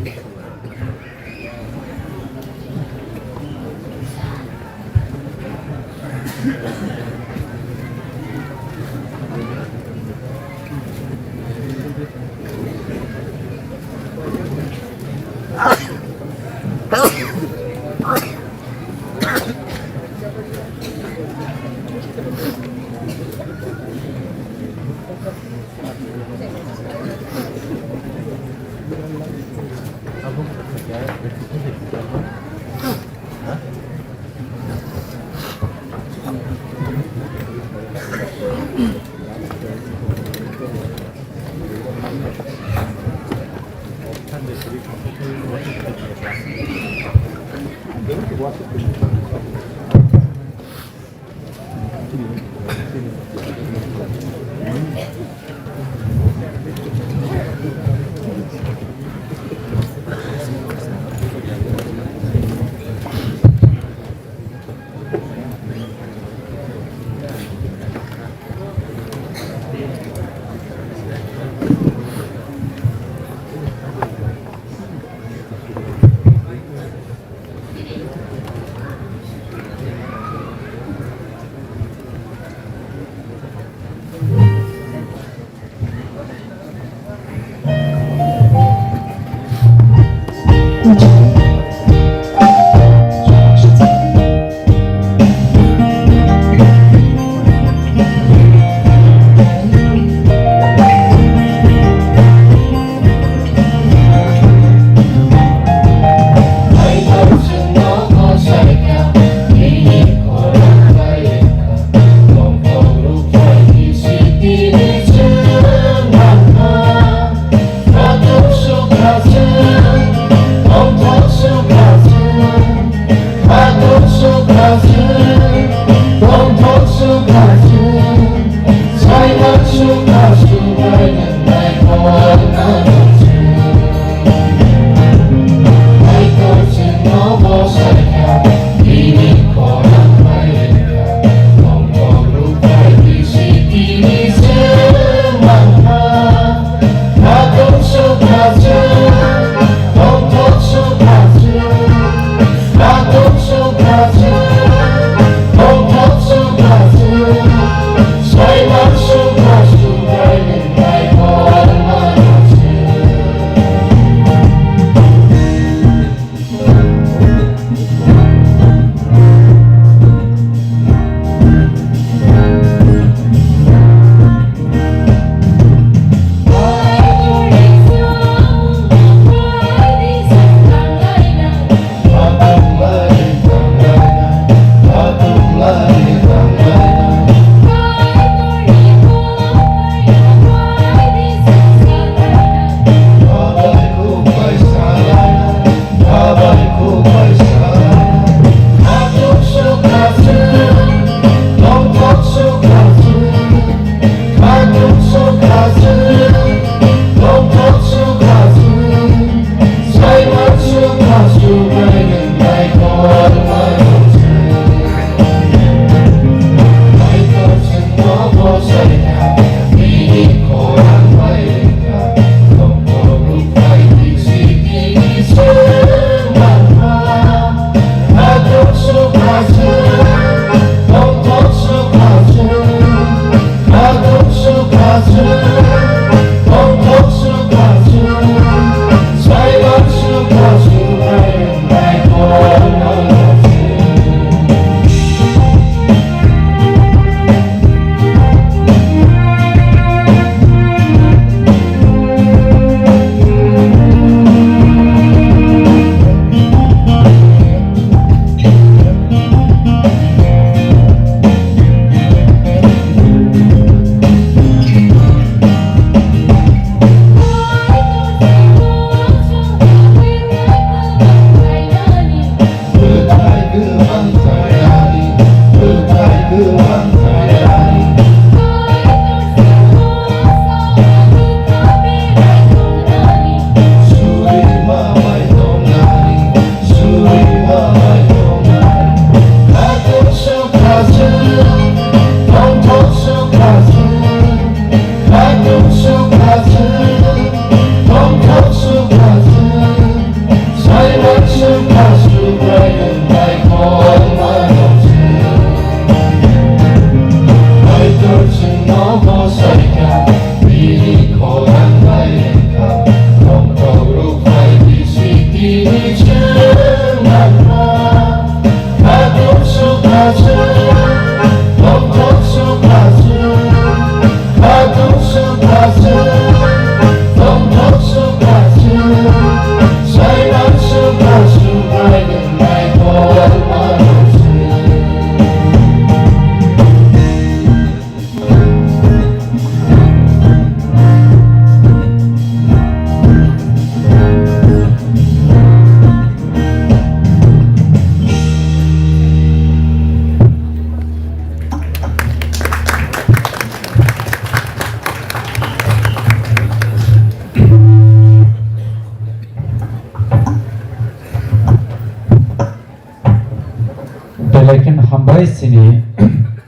hambai sini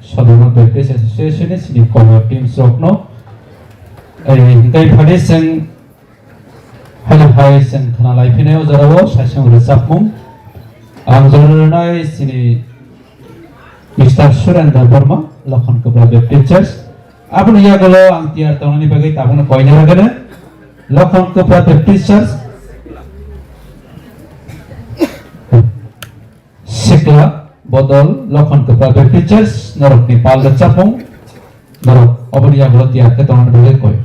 Sodoma Baptist Association sini Komer Team Sokno Kai Phade Seng Hal Hai Seng Khana Lai Phine Ojarawo Sasang Resapmung Ang Jornai sini Mr. Surendra Verma Lakhon Kobra Baptist Church Apun ya galo ang tiar tahun ini bagai tahun koinnya lagi Lakhon Kobra Baptist Church Sikla Bodol Lakhon Kobra Baptist Church Norok Nepal dan Capung Norok apun ya galo tiar ke tahun bagai koi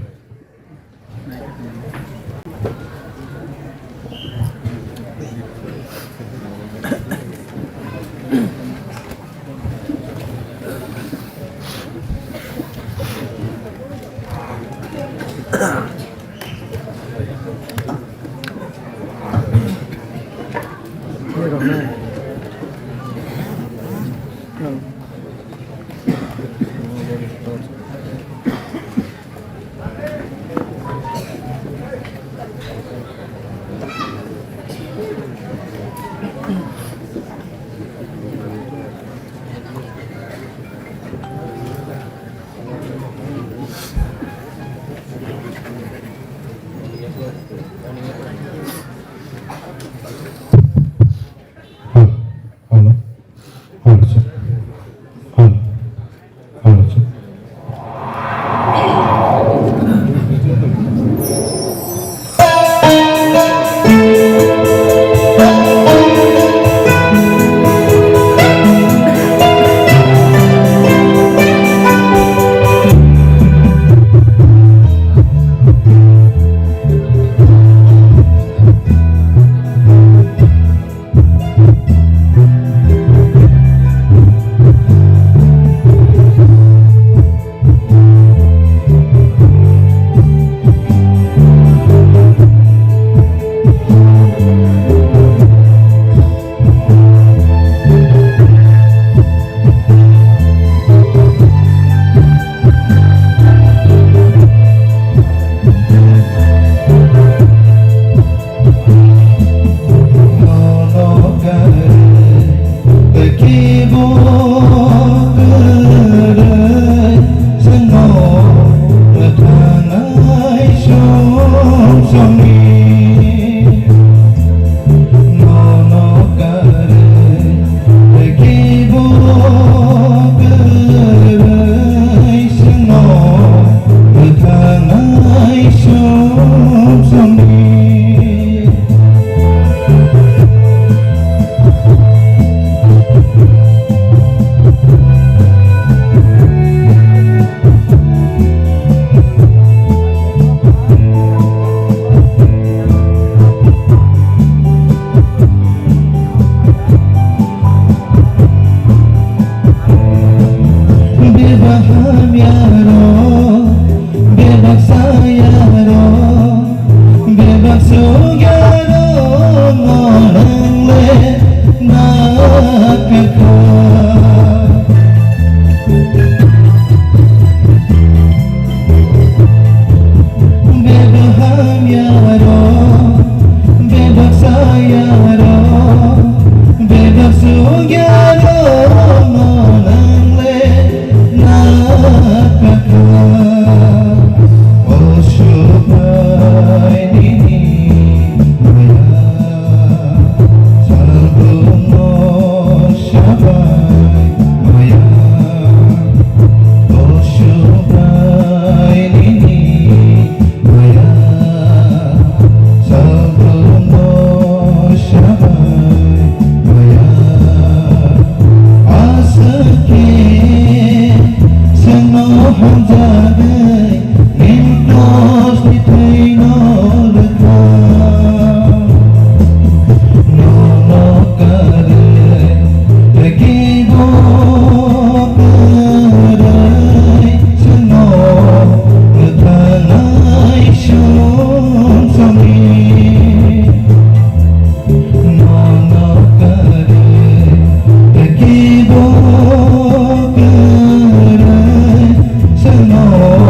no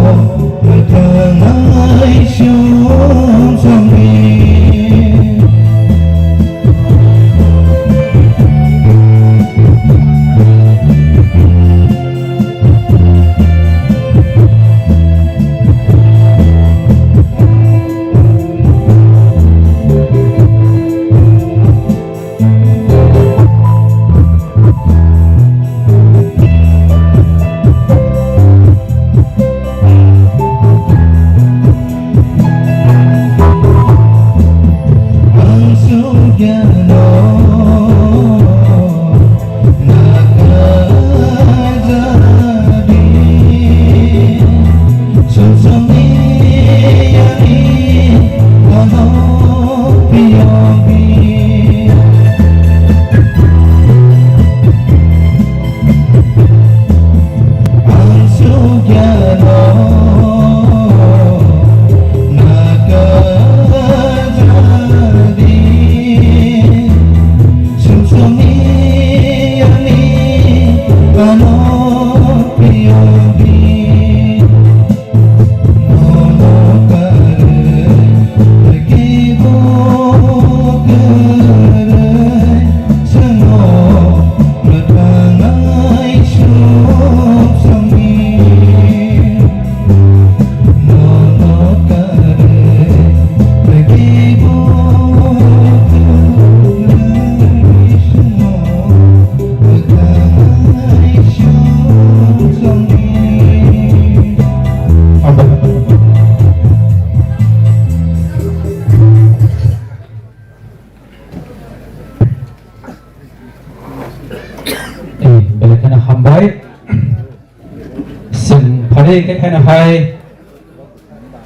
하나하이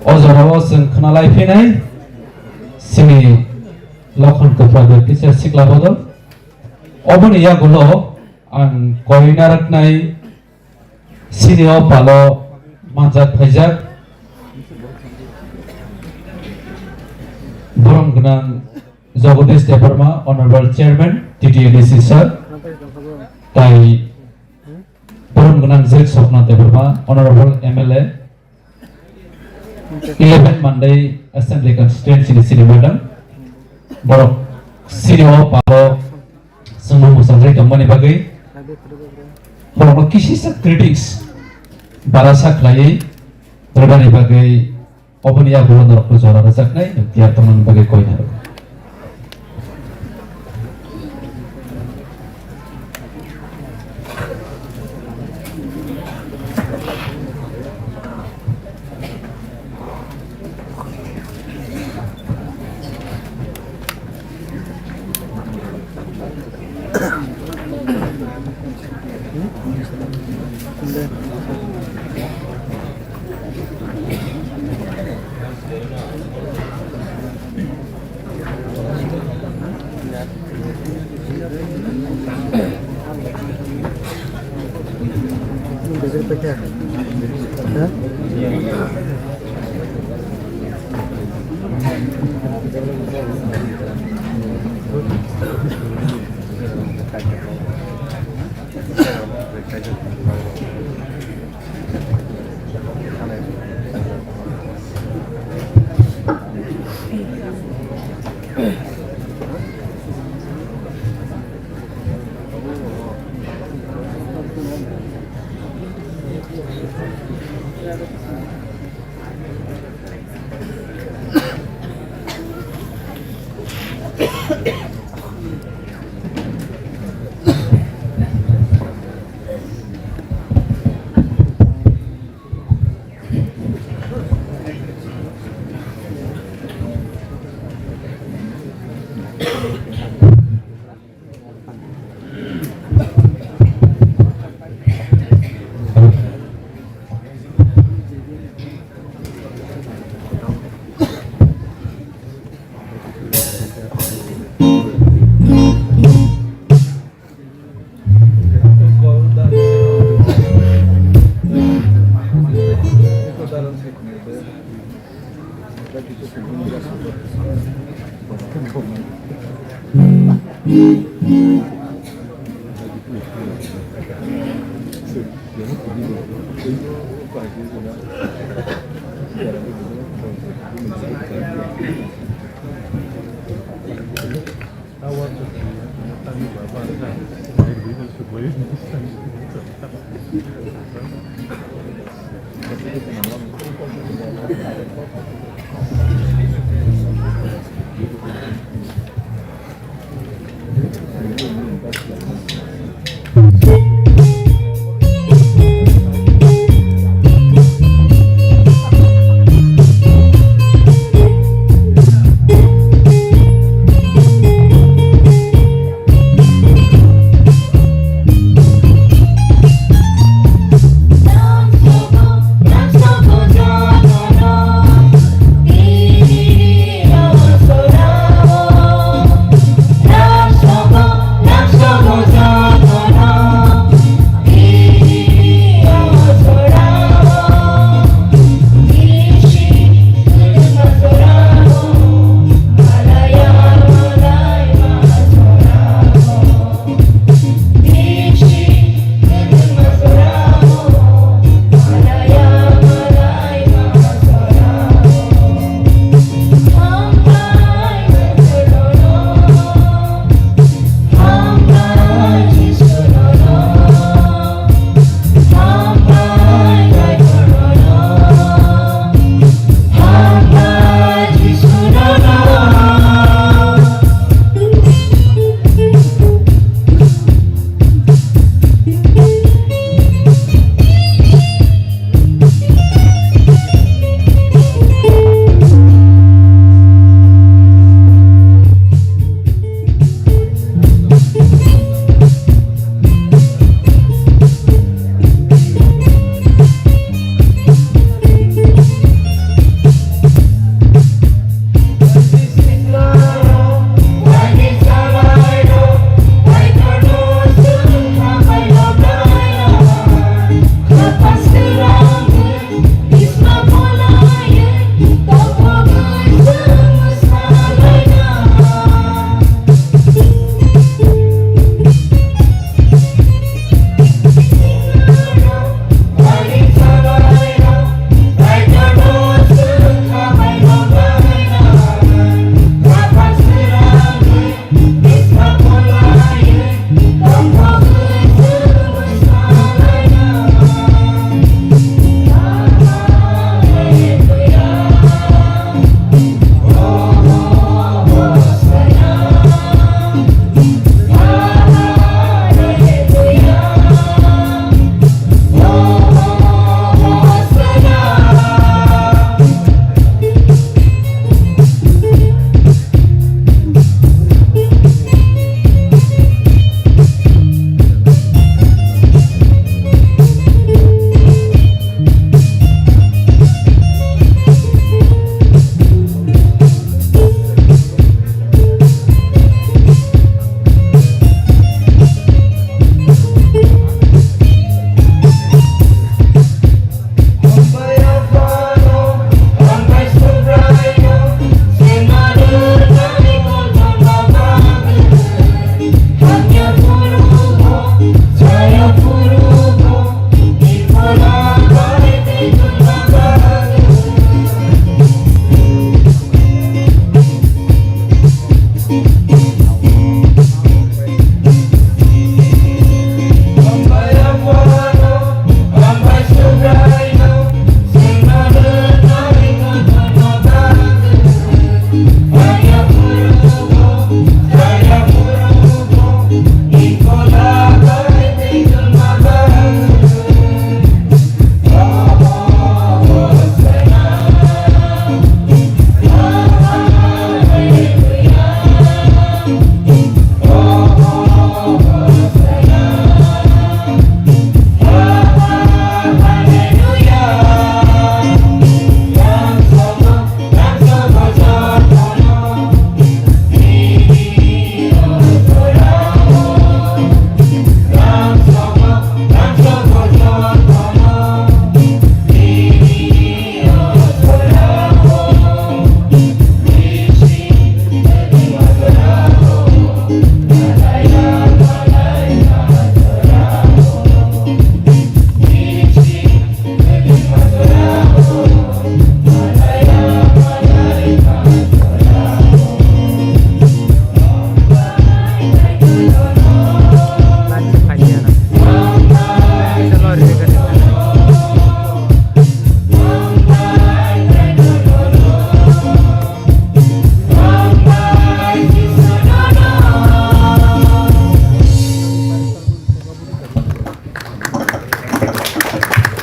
어저라고 생 크나라이 피나이 시니 lokhan kepada kisah sikla bodol obon iya gulo ang koinarak nai sini o palo manjak phajak borom gnang Jagadish Devarma honorable chairman TTADC sir tai borom gnang Zek Sokna Devarma honorable MLA 11 Monday Assembly constituency sini madam borok sini o palo semua musangrai kembali bagai borok kisi sa critics barasak lagi berbani bagai open ya gulon dorok jora rasak nai tiap teman bagai koin harap